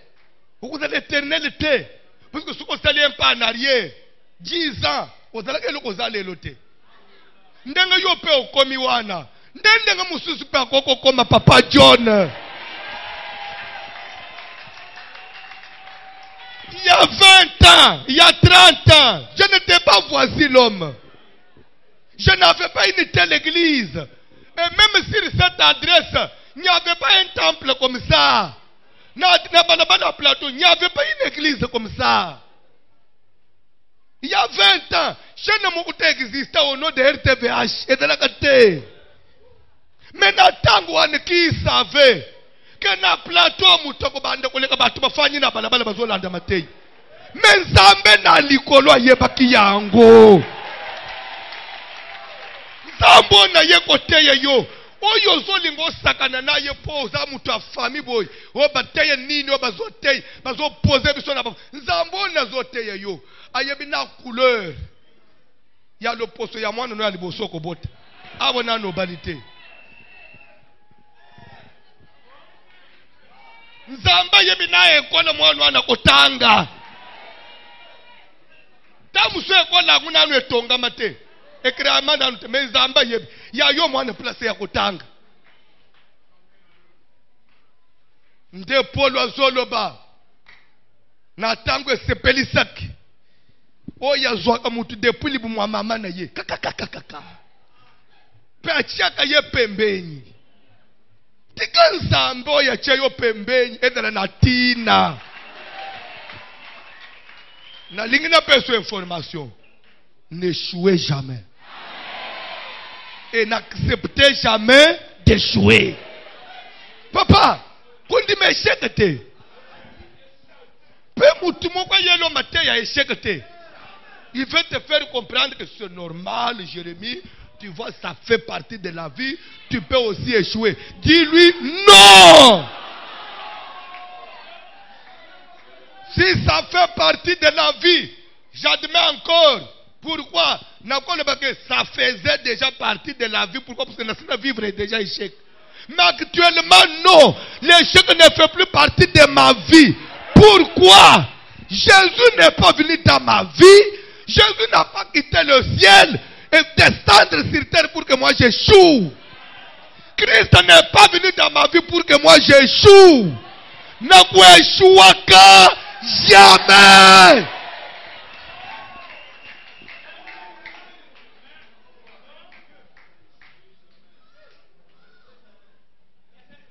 [SPEAKER 1] oza l'éternel te. Parce que si on s'allie un pas en arrière, 10 ans, oza la kelo koza lelo te. Ndenga yope okomi wana. Ndenga mususu pe akoko koma Papa John. Il y a 20 ans, il y a 30 ans, je n'étais pas voici l'homme. Je n'avais pas une telle église. Et même sur cette adresse, il n'y avait pas un temple comme ça. Il n'y avait pas une église comme ça. Il y a 20 ans, je ne m'ai existé au nom de RTVH et de la KT. Mais Natangouane qui savait que na plateau mutoko bande koleka batu bafanyi na balabala bazolanda matei. Mais Nzambe na likolo ayebaki yango. Nzambo na ye kote yo. Oyo zolingo sakana na ye poza mutu afami boy. O bateye nini o bazotei, bazo poser biso na ba. Nzambo na zoteye yo. Ayebi na couleur. Ya le poso ya mwana no ya liboso ko bota. Abona no balite. Nzamba yebi na ekona mwana wana kotanga. Tamu so ekona nguna no etonga mate. Ekra amana nte me nzamba yebi ya yo mwana place ya kotanga. Nde polo azoloba. Na tango esepelisaki. Oya zwaka mutu depuis libu mwa mama na ye. Kakakakaka. Pe achiaka ye pembeni. Tika Nzambe oya chia yo pembeni edala na tina. Na lingina peso information. N'échouez jamais. Et n'acceptez jamais d'échouer. Papa, kundi me échec. Pe mutu moko yelo mate ya échec. Il veut te faire comprendre que c'est normal, Jérémie. Tu vois, ça fait partie de la vie. Tu peux aussi échouer. Dis-lui non. Si ça fait partie de la vie, j'admets encore. Pourquoi? Ça faisait déjà partie de la vie. Pourquoi? Parce que la vivre est déjà échec. Mais actuellement, non. L'échec ne fait plus partie de ma vie. Pourquoi? Jésus n'est pas venu dans ma vie. Jésus n'a pas quitté le ciel et descendre sur terre pour que moi j'échoue. Christ n'est pas venu dans ma vie pour que moi j'échoue. N'a échouaka jamais.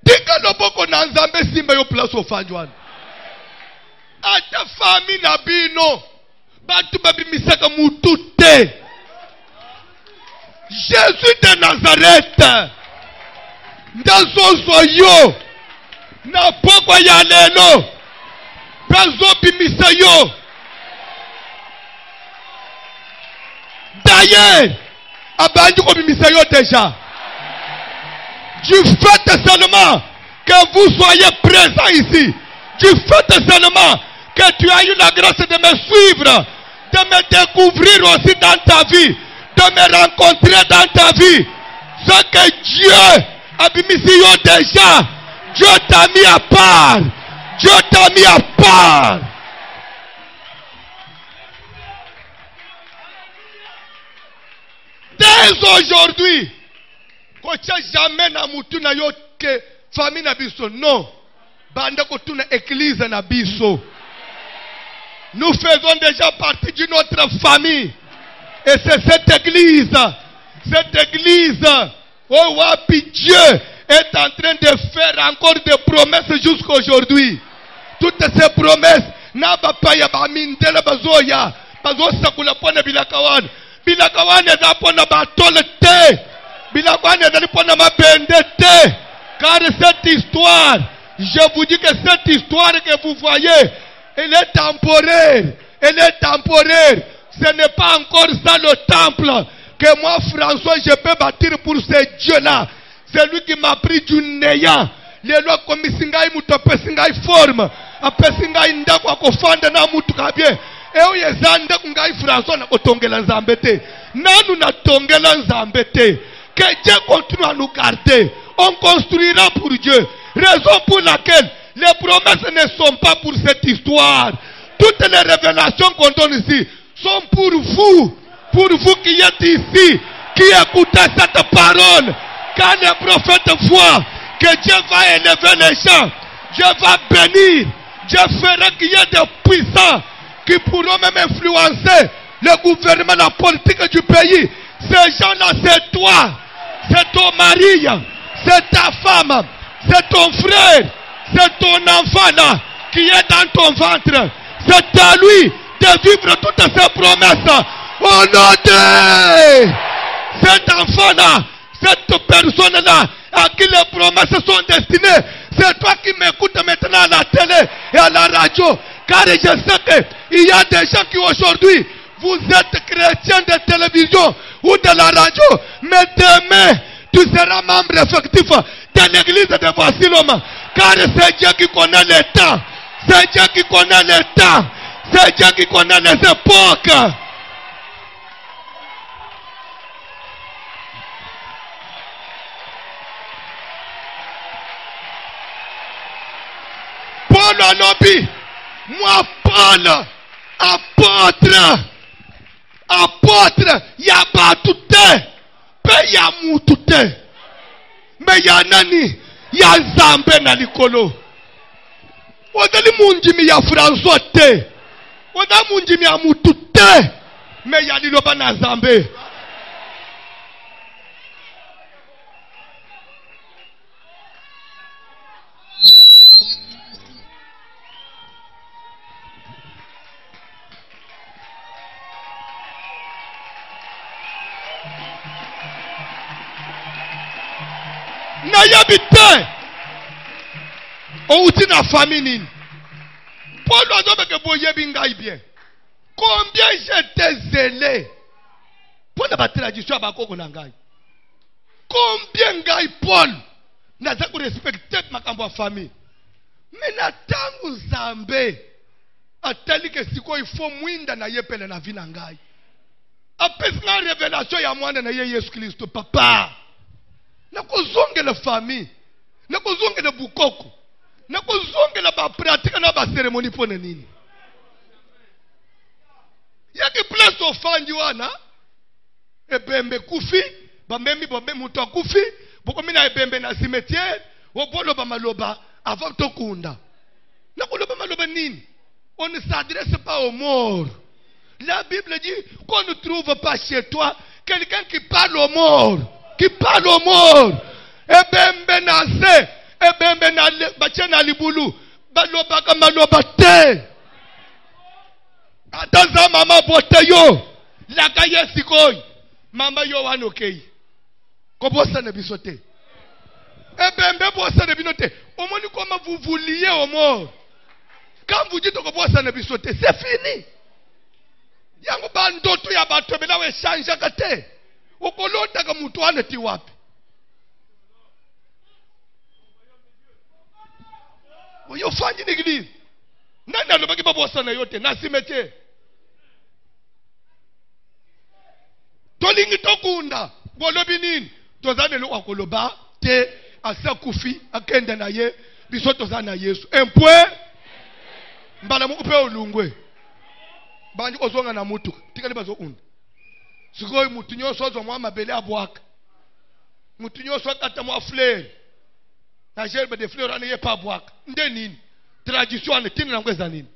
[SPEAKER 1] Tika loboko na Nzambe simba yo place ofanjwana. Ata famille na bino. Batu babimisaka mutu te. Jésus de Nazareth. Ndazozo yo. Na pokwa ya lelo. Bazo bimisa yo. D'ailleurs, abandi ko bimisa yo déjà. Du fait seulement que vous soyez présents ici. Du fait seulement que tu as eu la grâce de me suivre, de me découvrir aussi dans ta vie, de me rencontrer dans ta vie. Ce que Dieu a mis déjà, Dieu t'a mis à part. Dieu t'a mis à part. Dès aujourd'hui, quand tu n'as jamais na mutu na yo que famille na biso, non. Banda ko tuna église na biso. Nous faisons déjà partie d'une autre famille. Et c'est cette église, oh wapi Dieu est en train de faire encore des promesses jusqu'à aujourd'hui. Toutes ces promesses, naba paya ba mindela bazoya, bazosa kula pona bilakawan. Bilakawan eza pona batole te. Bilakawan eza pona mabende te. Car cette histoire, je vous dis que cette histoire que vous voyez, elle est temporaire. Elle est temporaire. Ce n'est pas encore ça le temple que moi, François, je peux bâtir pour ce Dieu-là. C'est lui qui m'a pris du néant. Les lois comme singai mutope singai forme. Ape singai ndako akofanda na mutu kabie. Eo yezanda kungai François na kotongela nzambete. Nanu na tongela nzambete. Que Dieu continue à nous garder. On construira pour Dieu. Raison pour laquelle les promesses ne sont pas pour cette histoire. Toutes les révélations qu'on donne ici sont pour vous qui êtes ici, qui écoutait cette parole, quand les prophètes voient que Dieu va élever les gens, Dieu va bénir, Dieu fera qu'il y ait des puissants qui pourront même influencer le gouvernement, la politique du pays. Ces gens-là, c'est toi, c'est ton mari, c'est ta femme, c'est ton frère, c'est ton enfant là qui est dans ton ventre. C'est à lui de vivre toutes ces promesses. Au nom de cet enfant-là, cette personne-là, à qui les promesses sont destinées, c'est toi qui m'écoutes maintenant à la télé et à la radio. Car je sais qu'il y a des gens qui aujourd'hui, vous êtes chrétiens de télévision ou de la radio, mais demain, tu seras membre effectif de l'église de Voici l'homme. Car c'est Dieu qui connaît les temps. C'est Dieu qui connaît les temps. C'est Dieu qui connaît les époques. Paul Alobi, moi Paul, apôtre, yaba toute, pe ya mutute, me ya nani, ya zambe na likolo. Odali munjimi ya François te, odali munjimi ya mutute, me ya liloba na zambe. Nayabite outi na famille. Paul a dit que boyebi ngai bien. Combien j'étais zélé pour la tradition à Koko Nangai. Combien ngai Paul n'a pas respecté ma famille. Mais na tangu zambe atali que siko il faut mwinda na yepele na vie nangai. Apesi na révélation ya mwana na Yesu Kristo papa. Nakozongela famille, nakozongela bukoko, nakozongela ba pratique na ba cérémonie pona nini. Yaki place ofandi wana ebembe kufi, bamemi bombe mutu akufi, bokomi na ebembe na cimetière, obolo ba maloba avant tokunda. Nakoloba maloba nini? On ne s'adresse pas aux morts. La Bible dit qu'on ne trouve pas chez toi quelqu'un qui parle aux morts. Qui parle aux morts. Ebembe na se, ebembe na bache na libulu, baloba ka maloba te. Ataza mama bote yo, laka yesikoi, mama yo wanokei. Ko bossa ne bisote. Ebembe bossa ne binote. Omoni comment vous vous liez aux morts. Quand vous dites que bossa ne bisote, c'est fini. Yango bandoto ya bato bela we chanja kate. Ukolota ka mtu aneti wapi? Uyofanyi nigili. Nani alobaki babo sana yote na cimetière. Tolingi tokunda. Bolobi nini? Tozane lo akoloba te asa kufi akenda na ye biso tozana Yesu. Empwe mbala mu upe olungwe. Banji kozonga na mutu. Tikali bazo unda. Sikoy mutu nyoso zo mwa mabele abwaka. Mutu nyoso akata mwa fleur. Na gerbe de fleur ane ye pa abwaka. Nde nini? Tradition ane tini na ngweza nini?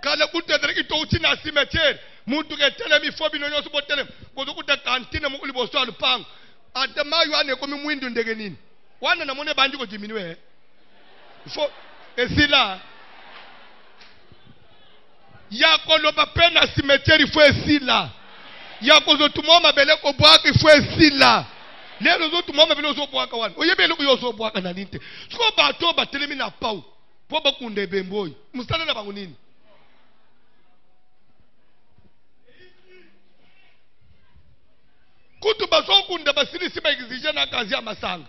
[SPEAKER 1] Kale kute dreki to uti na cimetière. Mutu ke telemi fobi no nyoso bo telemi. Kozo kute kantine mu uliboso alupang. Adama yu ane komi mwindu ndege nini? Wana na mone banji ko diminuer. Fo esila yako loba pena cimetière il faut esila yako zo tumo mabele ko bwaka il faut esila lelo zo tumo mabele zo bwaka wana oyebele ko yozo bwaka na ninte siko bato batelemi na pau po bakunde bemboyi musala na bangu nini kutu baso kunda basili siba exige na kazi ya masanga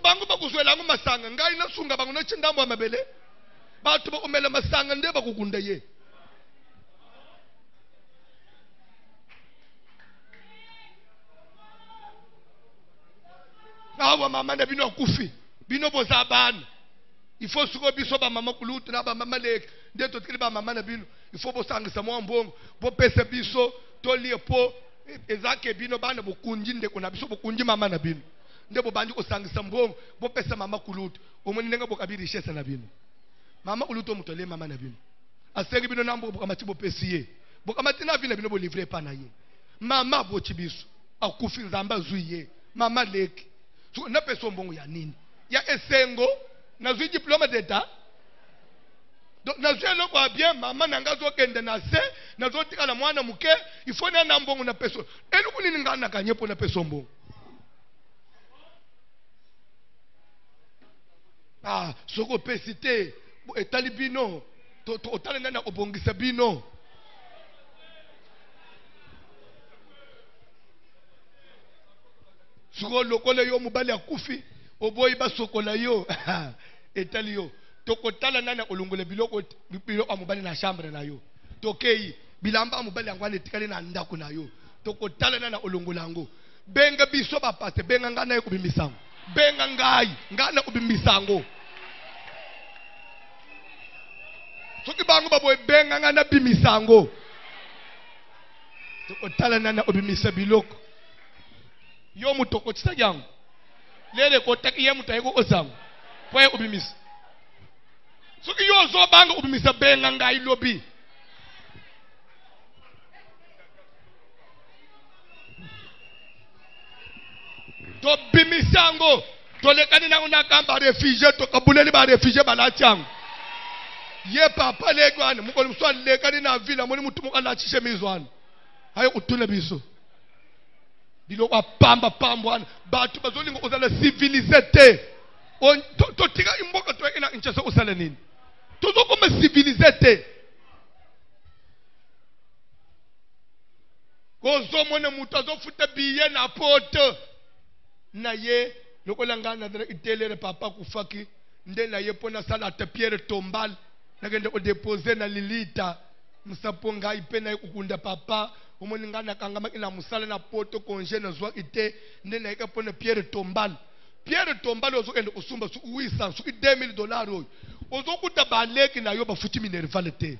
[SPEAKER 1] bangu bakuzwela ngo masanga ngai na sunga bangu na chindambo ya mabele batu bakumela masanga nde bakukunda ye awa mama na bino kufi bino bozabana il faut suko biso ba mama kulutu na ba mama lek ndeto tikili ba mama na bino il faut bosangisa mwa mbongo bo pesa biso to liepo ezake bino bana bokunji ndeko na biso bokunji mama na bino ndebo bandi ko sangisa mbongo bo pesa mama kulutu omoni nenga bokabiri shesa na bino mama kulutu mutole mama na bino aseki bino nambo bokamati bo pesiye bokamati na bino bo livrer pa na ye mama bo chibiso akufi nzamba zuiye mama leki so na pesa mbongo ya nini ya esengo na zui diplôme d'état donc na zui eloko ya bien mama nanga zokende na se na zotikala mwana muke il faut na mbongo na pesa eloko nini nga na kanye po na pesa mbongo soko pesite etali bino to otale na obongisa bino soko lokole yo mubali akufi oboyi basokola yo etali yo tokotala nana olongole biloko amubali na chambre na yo tokei bilamba amubali yango anetikali na ndako na yo tokotala nana olongola yango benga biso bapase benga ngana ekubimisango benga ngai ngana kubimisango soki bango baboye benga ngana bimisango tokotala nana obimisa biloko yo mutokotisa yango lele kotaki ye mutayiko osango poye ubimisa soki yo zo banga ubimisa benga ngai lobi to bimisango to lekani na unakamba refugee to kabuleli ba refugee balachango ye papa legwana mukoli mswali lekani na vila moni mutu mukala chishe mizwana hayo kutuna biso biloko pamba pambwana batu bazolinga ozala civilisé to tika imboka to ina inchaso osala nini tozokoma civilisé te kozomona mutu azofuta biye na poto na ye lokola ngana dra itelere papa kufaki nde na ye pona sala ta pierre tombal nagende o déposer na lilita musaponga ipena ikukunda papa omoni ngana kangama ina musala na poto konje na zwa ite nde na ika pona pierre tombal ozokende kusumba su uisa su $2000 oyo ozokuta baleki na yo bafuti minerval te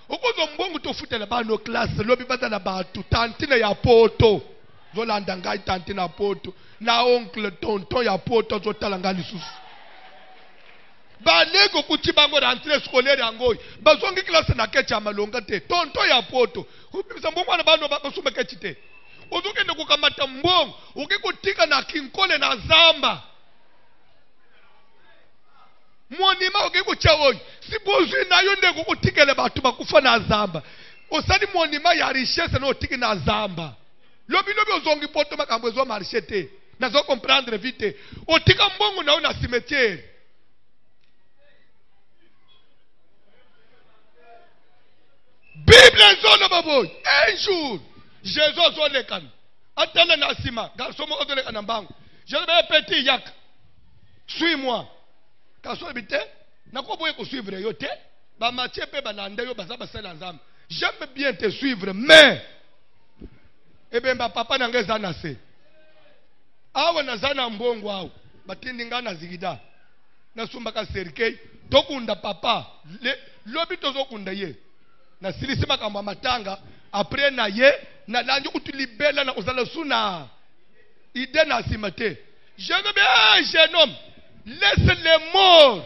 [SPEAKER 1] okozo mbongo to futela bano classe lobi batala batu tantina ya poto zolanda ngai tantina poto na oncle tonton ya poto zotala ngali susu baleko kuti bango rentrée scolaire yango bazongi classe na kecha malonga te tonton ya poto kubisa mbongo na bano basumba kechi te ozokende kukamata mbongo ukikutika na kinkole na zamba monima ukikucha oyi sibozwi nayo ndeko kutikele batu bakufa na zamba osali monima ya richesse no tiki na zamba lobi ozongi poto makambo ezo marché te nazo comprendre vite otika mbongo nayo na cimetière Bible zone baboy un jour Jésus zone kan atala na sima garçon mo odole kan mbango je vais petit yak suis-moi kaso bité nako boye ko suivre yo te ba matie pe bananda yo bazaba sala nzambe j'aime bien te suivre mais ebemba papa nangeza na se awa nazana mbongo awo batindi ngana zigida nasumba ka serikei tokunda papa lobi tozokunda ye na silisima kama matanga après na ye na langi utulibela na uzala suna ide na simate jeune bien jeune homme laisse les morts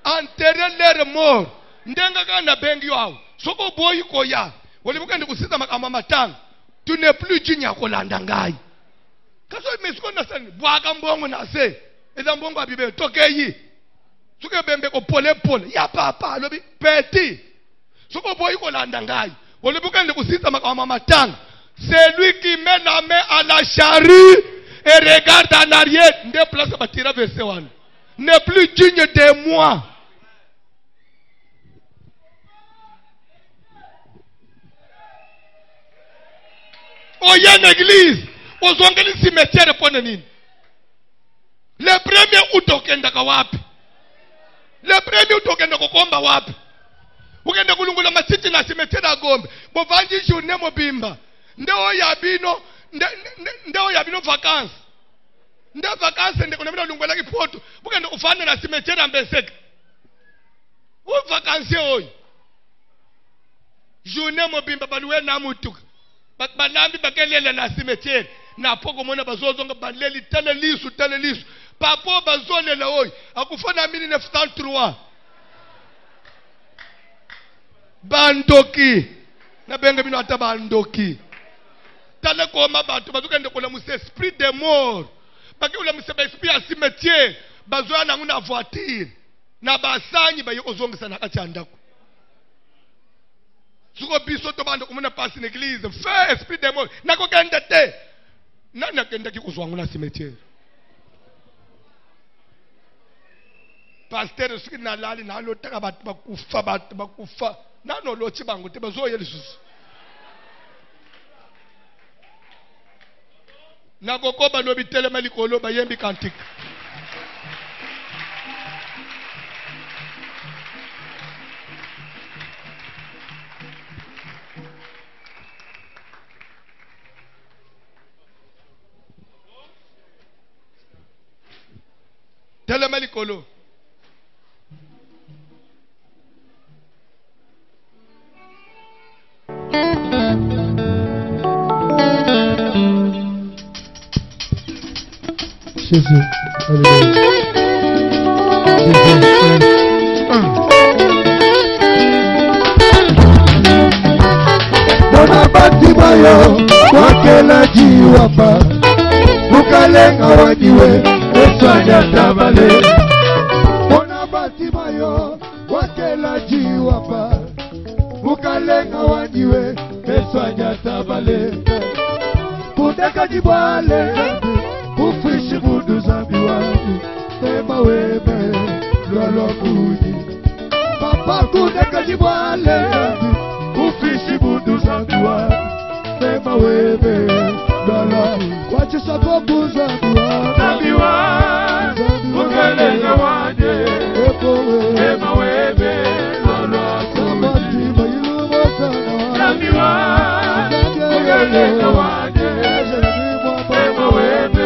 [SPEAKER 1] enterrer leurs morts ndenga kana bengi yao soko boyi koya walibuka ndikusisa makama matanga tu n'es plus digne kolanda ngai kaso mesko na sani bwaka mbongo na se eza mbongo abibe tokeyi suke bembe ko pole pole ya papa lobi petit soko boyi kolanda ngai walibuka ndikusisa makama matanga c'est lui qui met la main à la charrue et regarde en arrière nde place batira verset 1 n'est plus digne de moi. Oya l'église, ozongeli cimetière pone nini? Le premier utokenda ka wapi? Le premier utokenda kukomba wapi? Ukenda kulungula matiti na cimetière ya Gombe. Bovanji journée mobimba. Ndeo ya bino vacances. Nde vacances nde kuna mina lungula kipoto. Ukenda ufana na cimetière ya Mbeseke. O vacances oi. Journée mobimba baluwe na mutuka. Banambi bakelela na cimetière. Na poko mona bazozonga baleli telelisu. Papo bazolela oi. Akufana 1973. Bandoki. Na benga bino ata bandoki. Tala koma batu bazukende kola musi esprit de mort. Baki ula musi esprit ya cimetière. Bazoya na nguna voiture. Na basanyi bayi ozongisa na kati andako. Suko biso to bando kumuna passe na église. Fais esprit de mort. Nako kende te. Nani kende ki kuzwangu na cimetière. Pasteur suki na lali na lotaka batu bakufa. Nano lochi bango te bazoya lisusu. Nako ba lobi telema likolo ba yembi kantika. Telema likolo.
[SPEAKER 3] Jésus, alléluia. Mona batimayo wakela jiwapa mukalenga waniwe esanya tabale. Mona batimayo wakela jiwapa mukalenga waniwe esanya tabale. Kudeka jibale ufishi budu zambi wani Sema webe lolo kuni Papa kudeka jibwale ufishi budu zambi wani Sema webe lolo Wachi sababu zambi wani Zambi wani Ukeleza wani Sema webe lolo kuni Samati mayilumo sana wani Zambi wani Ukeleza wani Sema webe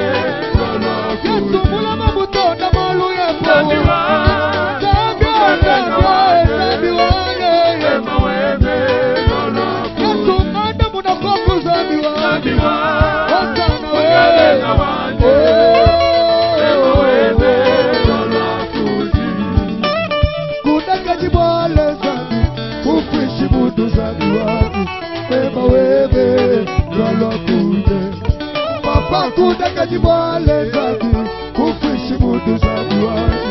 [SPEAKER 3] Kudeka jibale zaki kufishi mudu zaki wani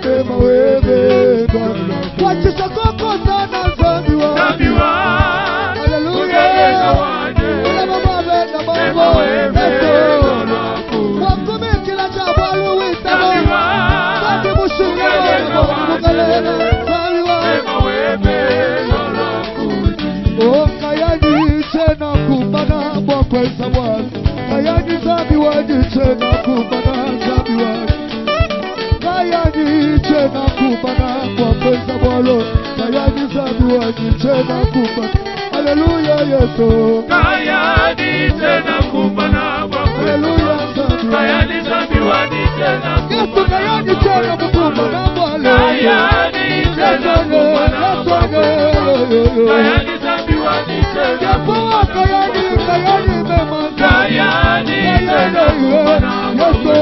[SPEAKER 3] Ema webe dona Wachisa koko sana zambi wani Hallelujah Ule mababe na babo Ema webe dona Wakume kila jabalu wita Zaki mushuka Mukalele zambi wani Ema webe dona Okayani tena kumbana Mwakweza wani Kayani zambi wani tena kubana zambi wani Kayani tena kubana kwa pesa bolo Kayani zambi wani tena kubana Haleluya Yesu Kayani tena kubana kwa pesa Kayani zambi wani tena Yesu kayani tena kubana bolo Kayani tena kubana kwa pesa Kayani zambi wani tena Yesu kayani mema Kayani tena kumana Yesu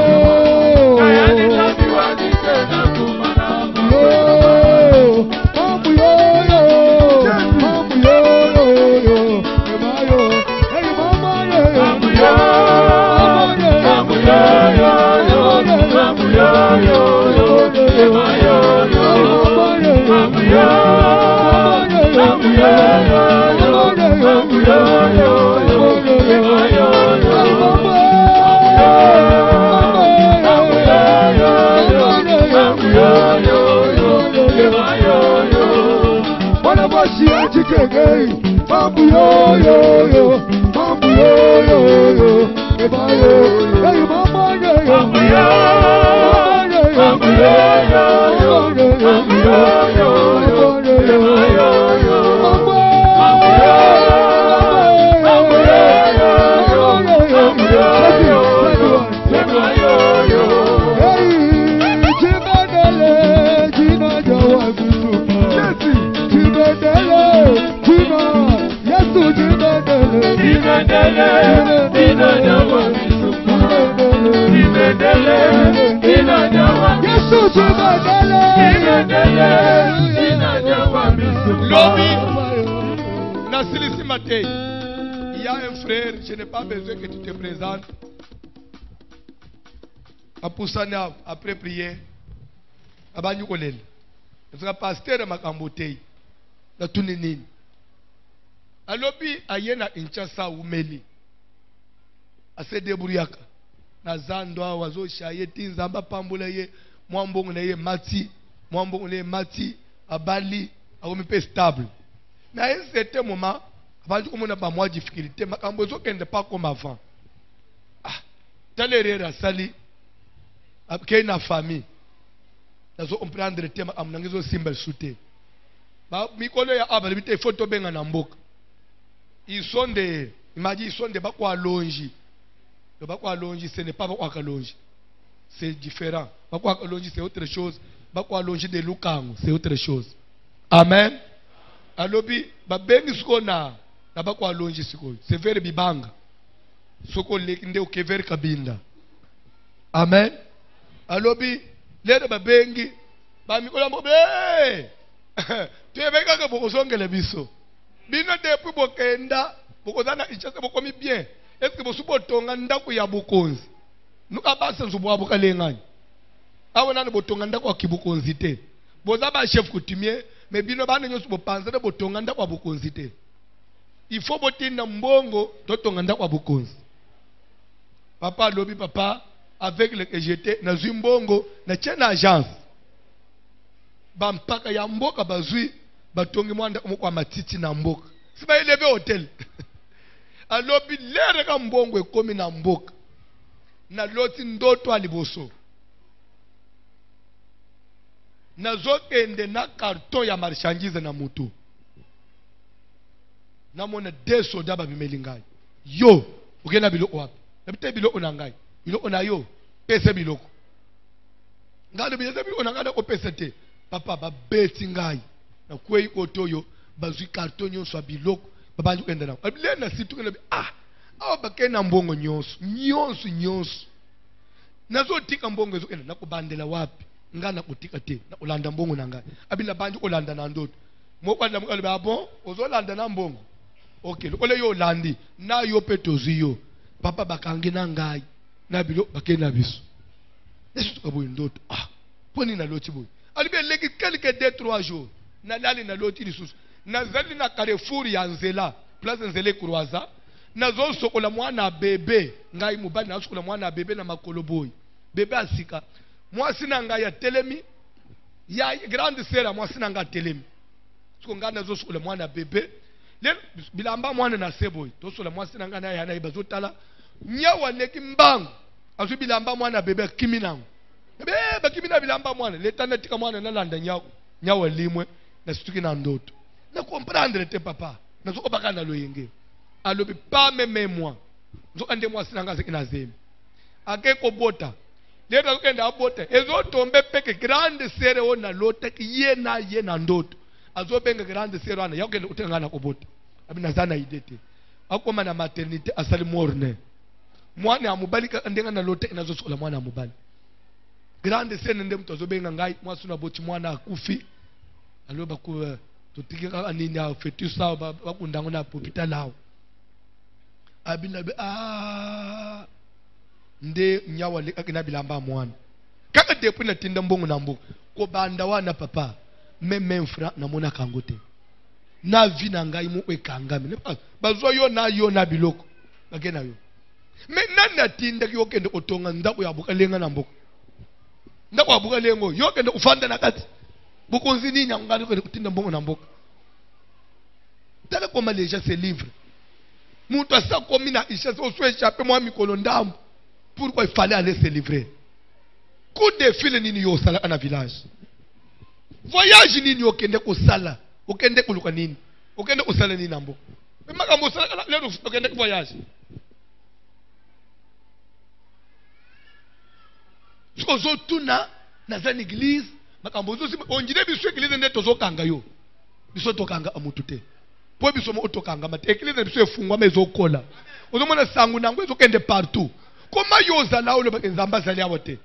[SPEAKER 3] Kayani zambi wani tena kumana Mambu yo Mambu yo Emayo Hey mama yo Mambu yo Mambu yo Mambu yo Emayo Mambu yo Mambu Mambu yo yo yo, mambu yo yo yo, ebayo, hey mama yo yo, mambu yo, mambu yo yo, mambu yo yo, ebayo yo, mambu yo, mambu yo, ebayo yo, hey, jina dele, jina jawa bisu.
[SPEAKER 1] Il y a un frère, je n'ai pas besoin que tu te présentes. Après prier, abani kolel. Parce pasteur makambotei. Na tunini. Alobi ayena inchasa umeli. Ase deburiaka. Na zandwa wazo shaye tinzamba pambula ye mwambongo na ye mati, mwambongo na ye mati abali awomipe stable. Mais à un certain moment, avant qu'on a pas moins de difficulté, mais quand on ne pas comme avant. Ah, tel erreur à sali, après une famille, on prend le thème, on a un symbole sauté. Bah, Mikolo ya abali bite photo benga na mboka. Ils sont des, il m'a dit ils sont des bakwa longi. Le bakwa longi, ce n'est pas bakwa kalongi. C'est différent. Bakwa kalongi c'est autre chose. Bakwa longi de lukango, c'est autre chose. Amen. Alobi babengi skona na bakwa longi siko c'est vers bibanga soko lekinde o vers kabinda. Amen. Alobi lero babengi ba mikola mobe tu ebeka ka bokozongela biso bino depuis bokenda bokozana ichase bokomi bien est-ce que bosubo tonga ndako ya bukonzi nuka basa nzubwa bukalengani awona botonga ndako ya kibukonzi te boza ba chef coutumier. Mais bino bana nyoso bopanza de botonga ndako bukonzi te. Il faut botinda mbongo totonga ndako bukonzi. Papa lobi papa avec le que j'étais na zimbongo na tchena agence. Ba mpaka ya mboka bazui batongi mwanda kwa matiti na mboka. Siba eleve hotel. Alobi lere ka mbongo ekomi na mboka. Na loti ndoto aliboso. Nazokende na carton ya marchandise na mutu. Namona deux soldats babimeli ngai. Yo, ukena biloko wapi? Nabite biloko na ngai. Biloko na yo, pese biloko. Ngalo biloko biloko na ngai ko pese te. Papa ba beti ngai. Na kwei kotoyo bazui carton nyonso ya biloko. Babanju kende na. Abile na situ kena awa bakena mbongo nyonso. Nazotika mbongo ezo kenda nakubandela wapi? Ngana kutika te na ulanda mbongo na ngai abila banju olanda na ndoto mokwanda mukalo ba bon ozolanda na mbongo okay ole yo landi na yo petoziyo papa bakangi na ngai na bilo bakena biso nesu tukabo ndoto poni na loti boy alibe leki quelques 2-3 jours na lali na loti lisusu na zali na Carrefour ya Nzela place Nzela Kurwaza na zo sokola mwana bebe ngai mubani na sokola mwana bebe na makolo boy bebe asika. Moi sinanga ya telemi ya grande sœur moi sinanga telemi siko ngana zo sukula mwana bebe le bilamba mwana na seboy to sula moi sinanga na ya na ibazotala nyawa leki mbangu azu bilamba mwana bebe kiminango bebe kimina bilamba mwana leta netika mwana na landa nyawa limwe na situki na ndoto na comprendre te papa na zo obaka na loyenge alobi pas même moi zo ande moi sinanga sekina zemi akeko bota. Leta ukenda abote ezo tombe peke grande sere ona lote ye na ndoto azo benga grande sere ana yakenda utengana kobote abina zana idete akoma na maternité asali morne mwana amubalika ndenga na lote inazo sola mwana amubali grande sere ndem tozo benga ngai mwasuna boti mwana akufi aloba ku tutikika anini ya fetus sawa bakundango na hôpital lao abina be nde nyawa le akina bilamba mwana kaka depuis na tinda mbongo na mboka ko banda wana papa même franc na mona kangote na vi na ngai mu ekangami bazwa yo na biloko bagena yo mais nana tinda ki okende otonga ndako ya bukalenga na mboka ndako ya bukalengo yo kende ufanda na kati bukonzi nini ngani ko tinda mbongo na mboka tala koma les gens se livrent mutu asa komi na ishase oso échappé moi mikolo ndambo. Pourquoi il fallait aller se livrer? Coup de fil nini yo sala na village. Voyage nini yo kende ko sala? Okende kuluka nini? Okende ko sala nini nambo? Makambo sala lero okende ko voyage. Sozo tuna na za église, makambo zo on dirait biso église ndeto zo kanga yo. Biso to kanga amutu te. po biso mo otokanga mate église biso efungwa mezokola ozomona sangu nango ezokende partout koma yoza lawo le nzamba zali abote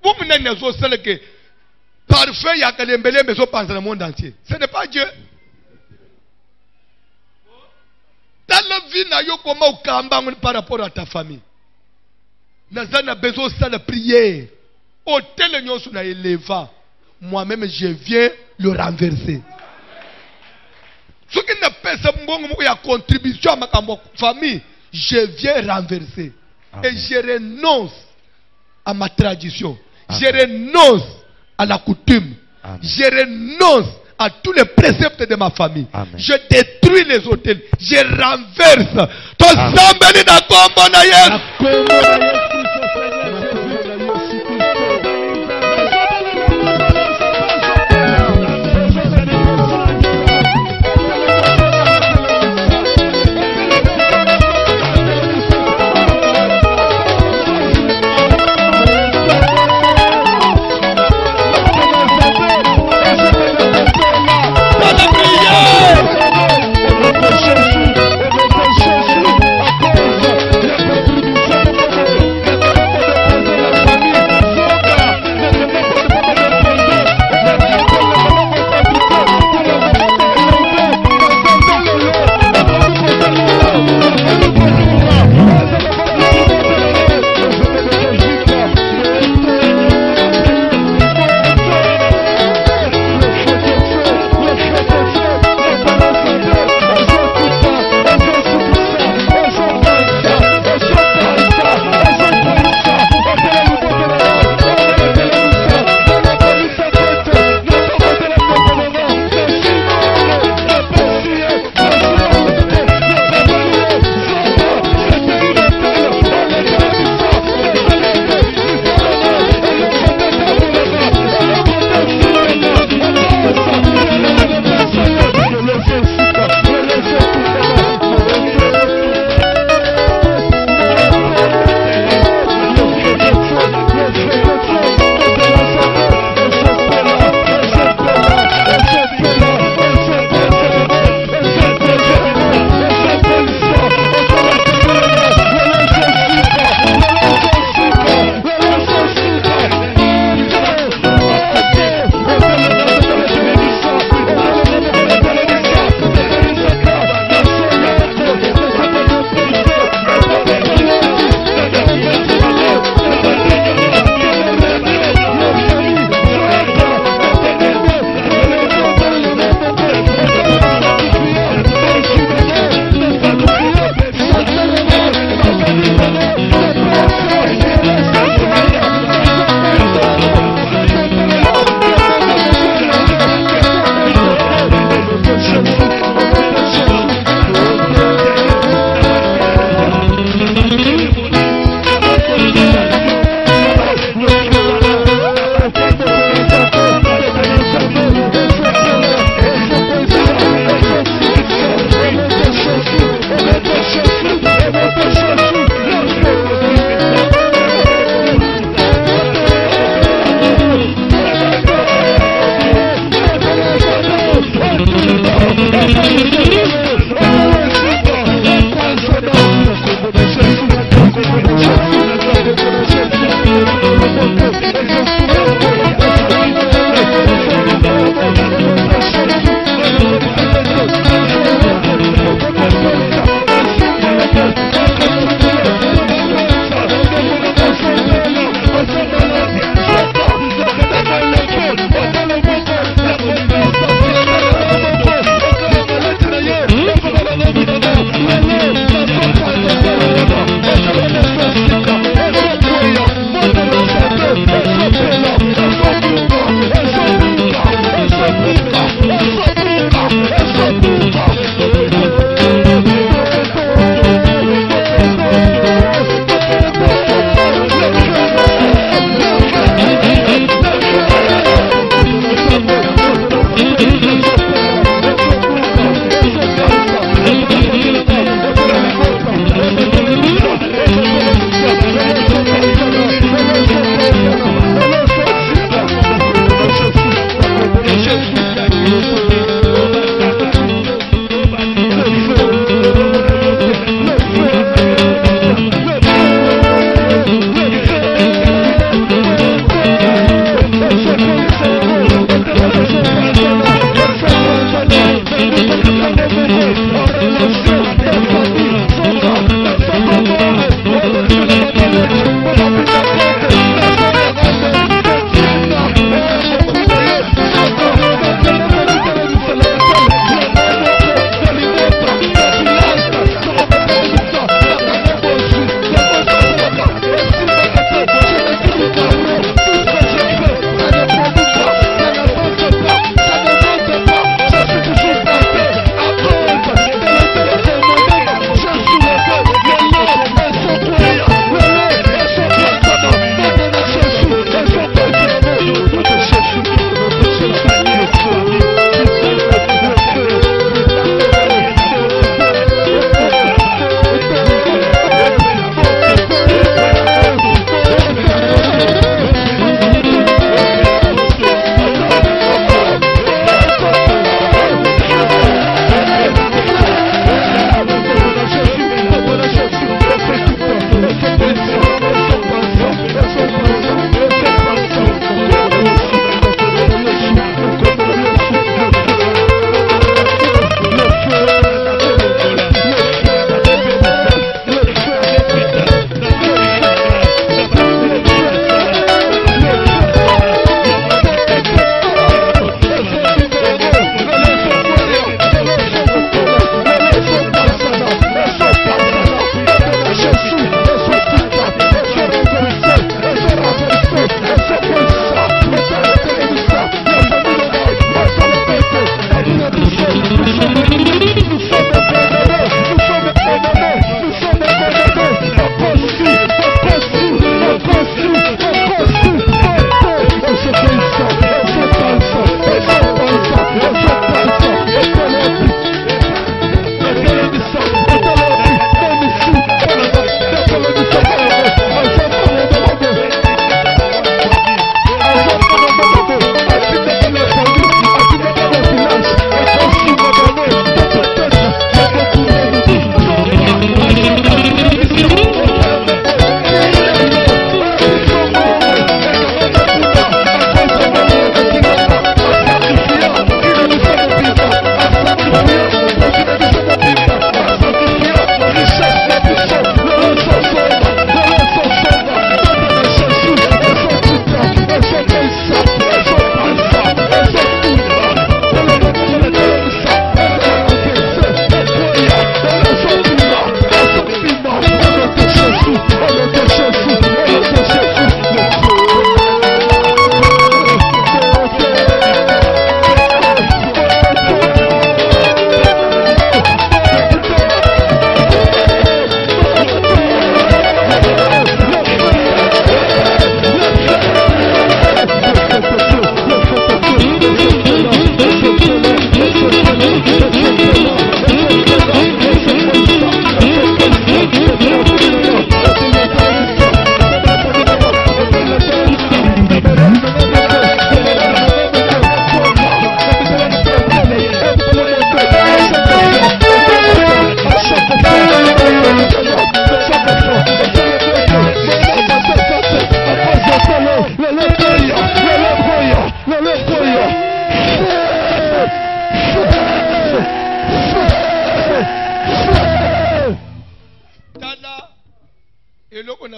[SPEAKER 1] bo munene azoseleke parfait ya kalembelembe zo panza le monde entier ce n'est pas Dieu. Dans la vie na yo koma okamba par rapport à ta famille nazana besoin ça la prière hôtel nyonso na eleva moi-même je viens le renverser. Ce qui n'a pas sa contribution à ma famille, je viens renverser. Amen. Et je renonce à ma tradition. Amen. Je renonce à la coutume. Amen. Je renonce à tous les préceptes de ma famille. Amen. Je détruis les hôtels. Je renverse. Ton sambeli na kombo na Yesu.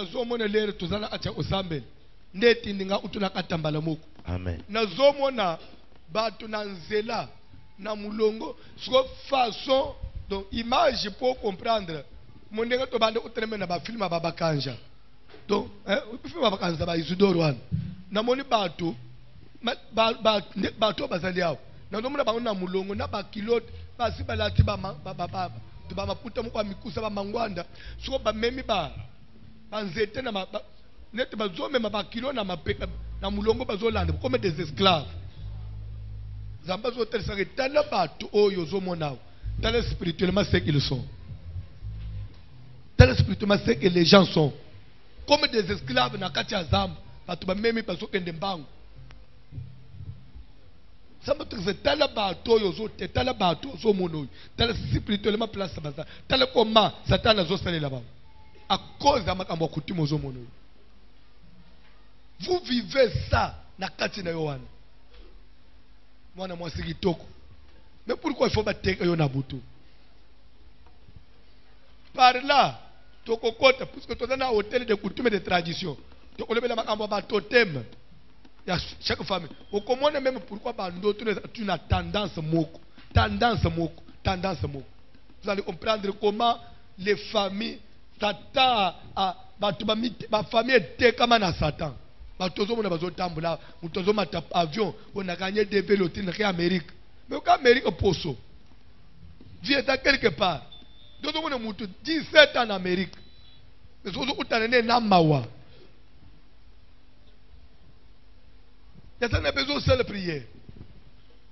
[SPEAKER 1] nazomona lero tozala acha osambele ndeti ndinga utuna katambala moko.
[SPEAKER 4] Amen.
[SPEAKER 1] Nazomona bato na nzela na mulongo sur façon donc image pour comprendre mon ndenge to bande utreme na ba film ba bakanja donc film ba kanza ba Isidore wana na moni bato bato bazali awo na ndomona ba na mulongo na ba kilote basi balati ba maputa moko mikusa ba mangwanda so ba memi ba nzete na net bazomema ba kilo na mapeka na mulongo bazolanda comme des esclaves. Zamba zo telesa ke tala bato oyo zo monawo tala spirituellement c'est qu'ils sont. Tala spirituellement c'est que les gens sont comme des esclaves na kati ya zamba bato ba memi bazokende mbangu. Samba tukse tala bato oyo zo te tala bato zo monoyo tala spirituellement place baza tala comment Satan zo salela ba à cause de makambo kutimo zo monoyo. Vous vivez ça na kati na yohana. Mwana mwasi kitoko. Mais pourquoi il faut bateka yo na butu? Par là, tokokota puisque tu as un hôtel de coutume et de tradition. Tu connais la makambo ba totem. Il y a chaque famille. Au comment même pourquoi ba ndoto tu as tendance moko. Tendance moko. Vous allez comprendre comment les familles Satan a ba famille était comme na Satan. Batozo mona bazotambula mutozo mata avion on a gagné des vélotis en Amérique. Mais au Amérique poso. Viens à quelque part. Dozo mona mutu 17 ans en Amérique. Mais ozo utanene na mawa. Il y a besoin de seule prière.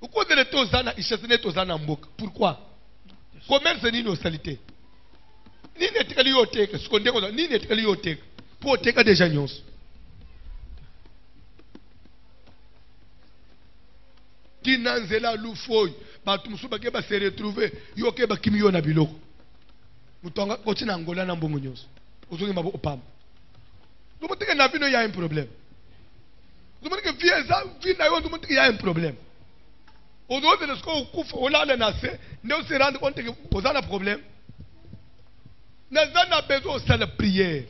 [SPEAKER 1] Pourquoi de tozana ishesene tozana mboka? Pourquoi? Commerce ni nostalité. Ni netikali yoteka, seconde ko ni netikali yoteka. Pour teka déjà nyonso. Tinanzela lufoy batu musuba ke ba se retrouver yo ke ba kimio na biloko mutonga koti na ngola na mbongo nyonso ozongi mabo opamba domoteke na vino ya un problème domoteke vieza vina yo domoteke ya un problème ozoze le sko kufa olala na se ne se rendre compte que ozana problème na zana besoin de la prière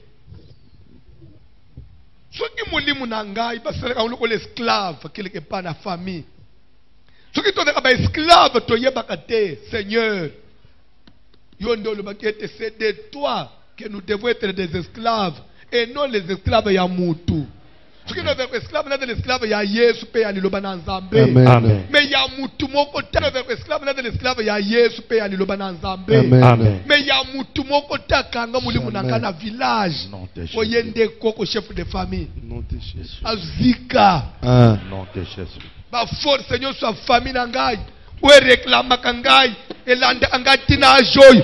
[SPEAKER 1] soki mulimu na ngai basala ko l'esclave quelque part na famille. Ce qui est esclave, tu es Seigneur. C'est de toi que nous devons être des esclaves et non les esclaves Yamoutou. Ce qui est esclave, c'est l'esclave Yesu pe ya liloba na Nzambe. Mais Yamoutou moko ta esclave, c'est l'esclave Yesu pe ya liloba na Nzambe. Mais Yamoutou moko ta kanga mulimu na kana village. Oyende koko chef de famille. Azika.
[SPEAKER 4] Non de Jésus.
[SPEAKER 1] Ba force Seigneur soit famille na ngai we réclame kangai elande angati na joy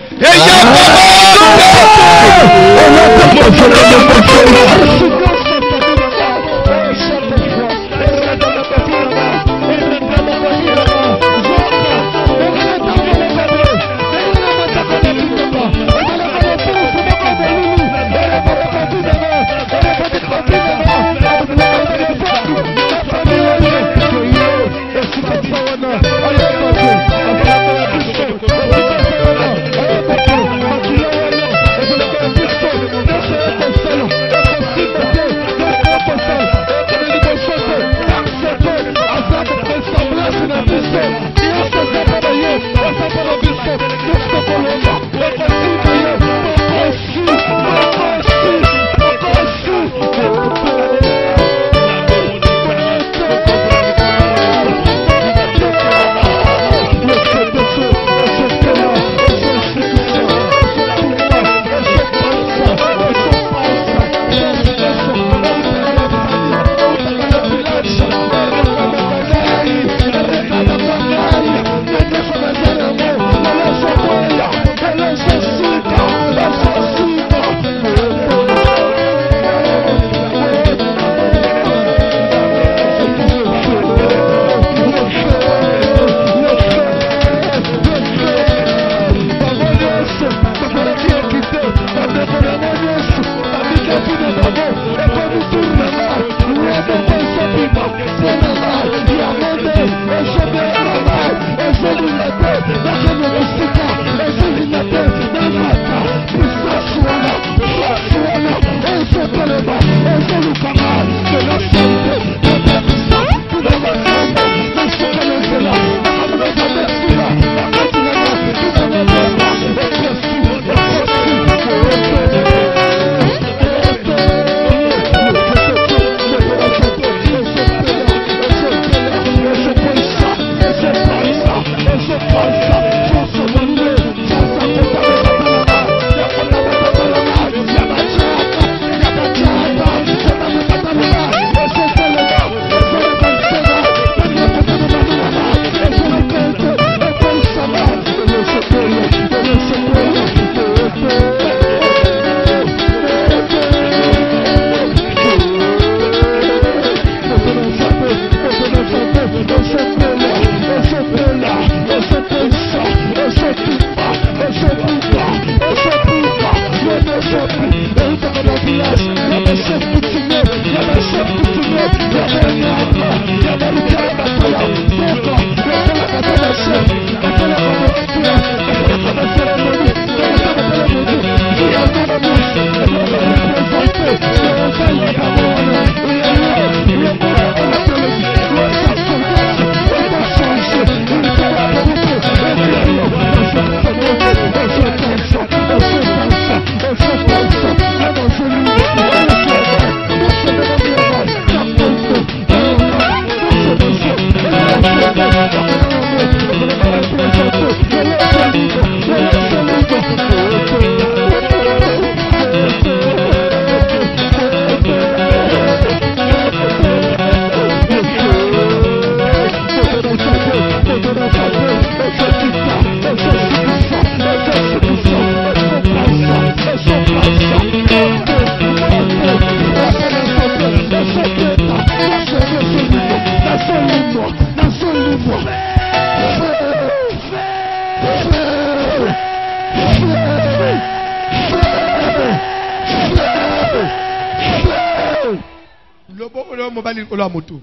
[SPEAKER 1] Le mobile est moto.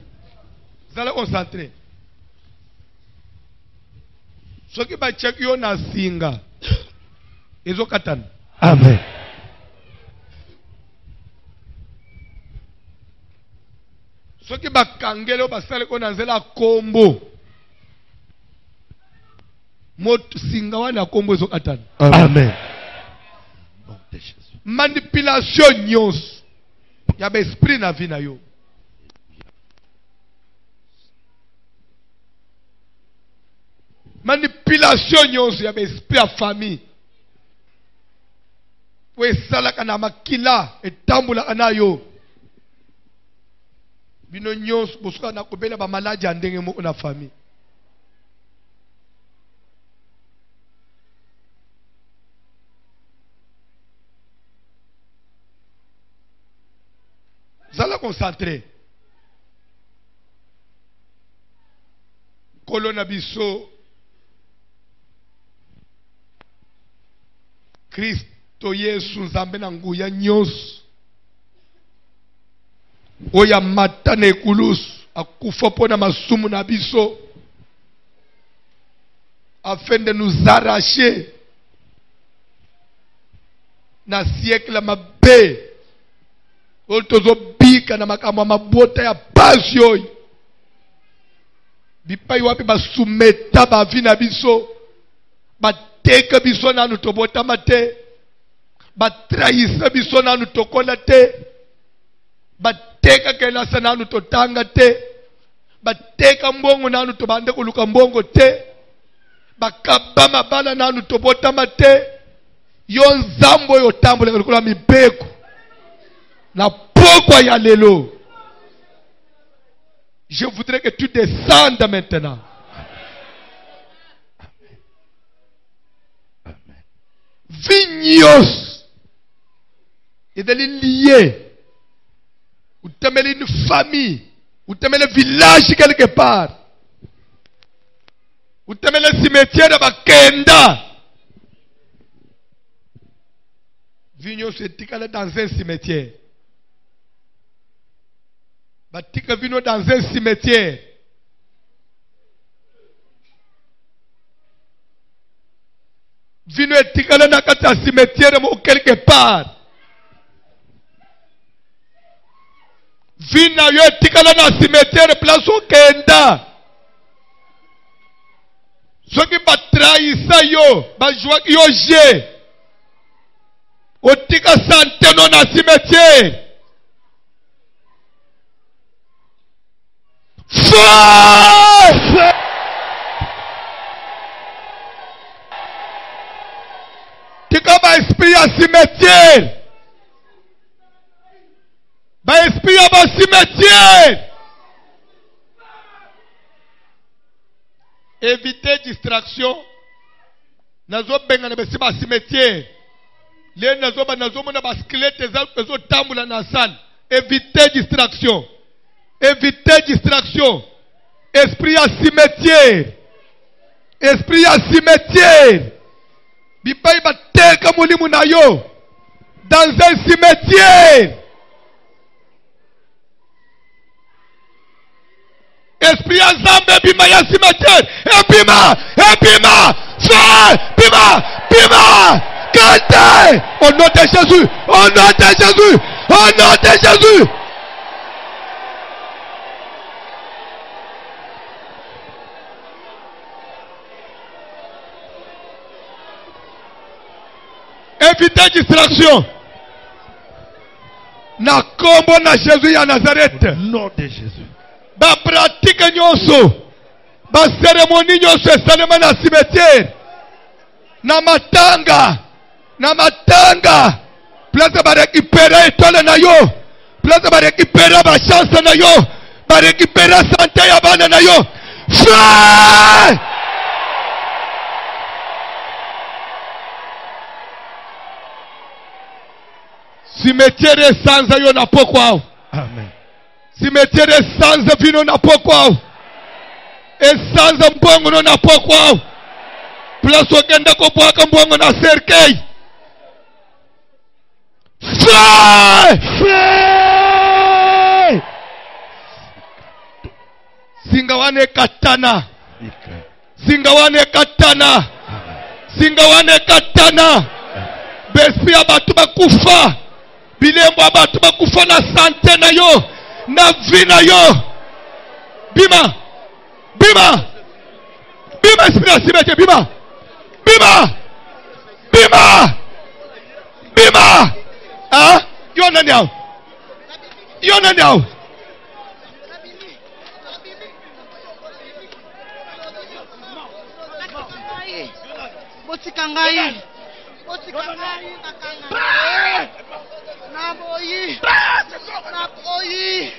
[SPEAKER 1] Vous allez concentrer. Ce qui va checker on a singa. Ils ont katan.
[SPEAKER 3] Amen.
[SPEAKER 1] Ce qui va kangelo basale on a zela combo. Mot singa wana combo ils ont katan.
[SPEAKER 3] Amen.
[SPEAKER 1] Manipulation nyos. Il y a un esprit dans la vie na yo. Manipulation nyos, il y a un esprit à famille. We sala kana makila etambula anayo. Bino nyos bosuka na kobela ba maladi andenge mo na famille. Vous allez concentrer. Kolona biso Kristo Yesu nzambe na nguya nyos. Oya matane ekulusu akufa pona masumu na biso afin de nous arracher na siècle mabe. Oltozo bika na makamwa mabota ya pasi oyo. Bipai wapi basumeta ba vina biso. Bateka biso na nutobota mate. Batraisa biso na nutokola te. Bateka kelasa na nutotanga te. Bateka mbongo na nutobande kuluka mbongo te. Bakaba mabala na nutobota mate. Yon zambo yo tambule kulukula mibeko. Na pourquoi y a l'élo? Je voudrais que tu descendes maintenant. Vignos. Et de les lier. Ou te mêler une famille. Ou te mêler un village quelque part. Ou te mêler un cimetière de Bakenda. Vignos est dans un cimetière. Batika vino dans un cimetière. Vino etikala na kata cimetière mo quelque part. Vino yo etikala na cimetière place au kenda. Soki batraisa yo, bajwa yo je. Otika santeno na cimetière. Feu! Tika ba esprit à cimetière. Ba esprit à ba cimetière. Évitez distraction. Nazo benga na besi ba cimetière. Le nazo mona ba squelette ezo tambula na salle. Évitez distraction. Évitez distraction. Esprit à cimetière. Esprit à cimetière. Bipai bateka mulimu na yo. Dans un cimetière. Esprit à zambe bima ya cimetière. Ebima. Fais. Bima. Cantez. Au nom de Jésus. Au nom de Jésus. Au nom de Jésus. Évitez distraction. Na kombo na Jésus ya Nazareth.
[SPEAKER 3] Nom de Jésus.
[SPEAKER 1] Ba pratique nyonso. Ba cérémonie nyonso esalema na cimetière. Na matanga. Place ba récupérer étoile na yo. Place ba récupérer ba chance na yo. Ba récupérer santé ya bana na yo. Fais! Cimetière sans yo na pokwa.
[SPEAKER 3] Amen.
[SPEAKER 1] Cimetière sans vino na pokwa. Et sans mbongo no na pokwa. Place okenda ko bwaka mbongo na cercueil. Feu! Singawane katana. Singawane katana. Singawane katana. Besprit abatu bakufa. Bilembo abatu bakufa na sante na yo. Na vie na yo. Bima. Bima. Bima esprit sibete bima. Bima. Bima. Bima. Ah? Yo nani hao? Yo nani hao?
[SPEAKER 4] Botikangai. Botikangai kakanga. Naboyi. Naboyi.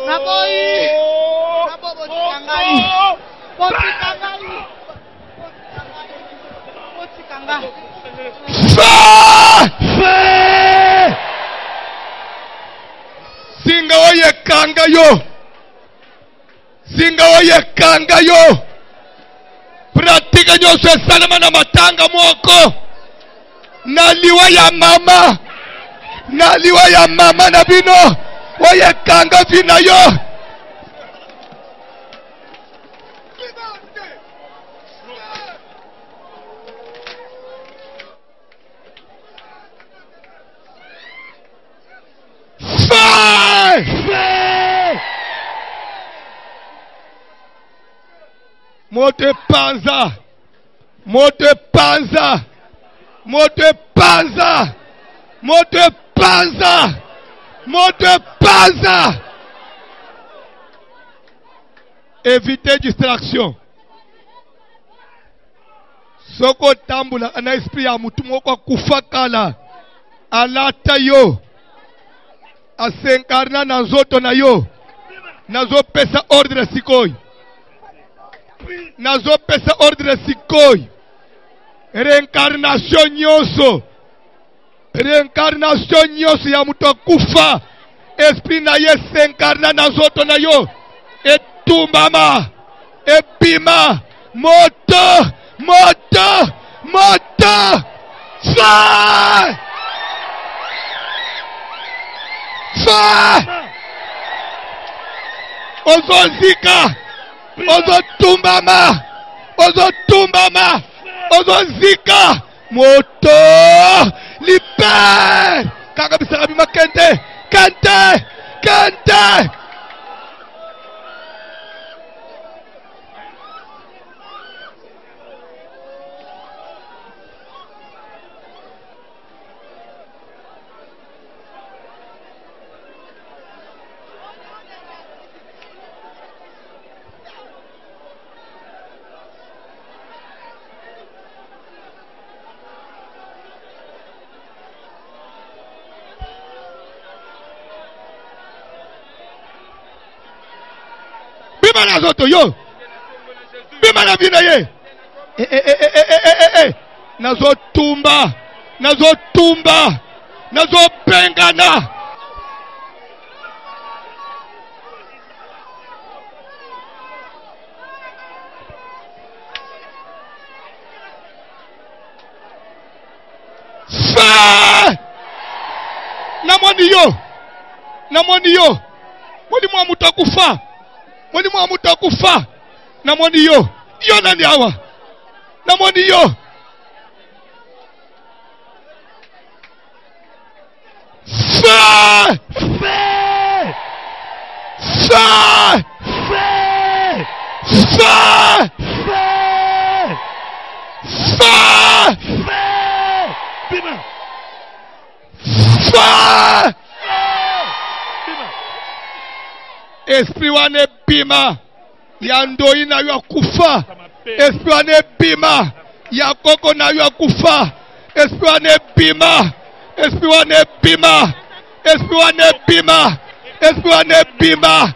[SPEAKER 4] Naboyi. Nabo botikangai. Botikangai. Botikangai.
[SPEAKER 1] Singa oye kanga yo. Singa oye kanga yo. Pratika nyoswe salama na matanga mwoko. Naliwa ya mama. Naliwa ya mama na bino. Oye kanga vina yo. Mote panza. Mote panza. Mote panza. Mote panza. Mote panza. Évitez distraction. Soko tambula ana esprit ya mutu moko kufakala. Alata yo. Asenkarna na nzoto na yo. Nazo pesa ordre sikoi. Nazo pesa ordre sikoi. Reincarnation nyoso. Reincarnation nyoso ya mutu kufa. Esprit na ye senkarna na nzoto na yo. Etumbama. Epima. Moto. Moto. Moto. Fire. Fire. Ozozika. Ozotumbama. Ozotumbama. Ozozika. Moto. Libère. Kaka bisarabima kente. Kente. Kente. Bima na zoto yo. Bima na bina ye. Nazo tumba. Nazo tumba. Nazo pengana. Fa. Namoni yo. Namoni yo. Mwani mwa mutakufa. Mwani mwa mutakufa. Namoni yo. Yo nani hawa? Namoni yo. Fa! Fa! Fa! Fa! Fa! Bima! Fa! Esprit wane bima. Ya ndoi na yu kufa. Esprit wane bima. Ya koko na yu kufa. Esprit wane bima. Esprit wane bima. Esprit wane bima. Esprit wane bima.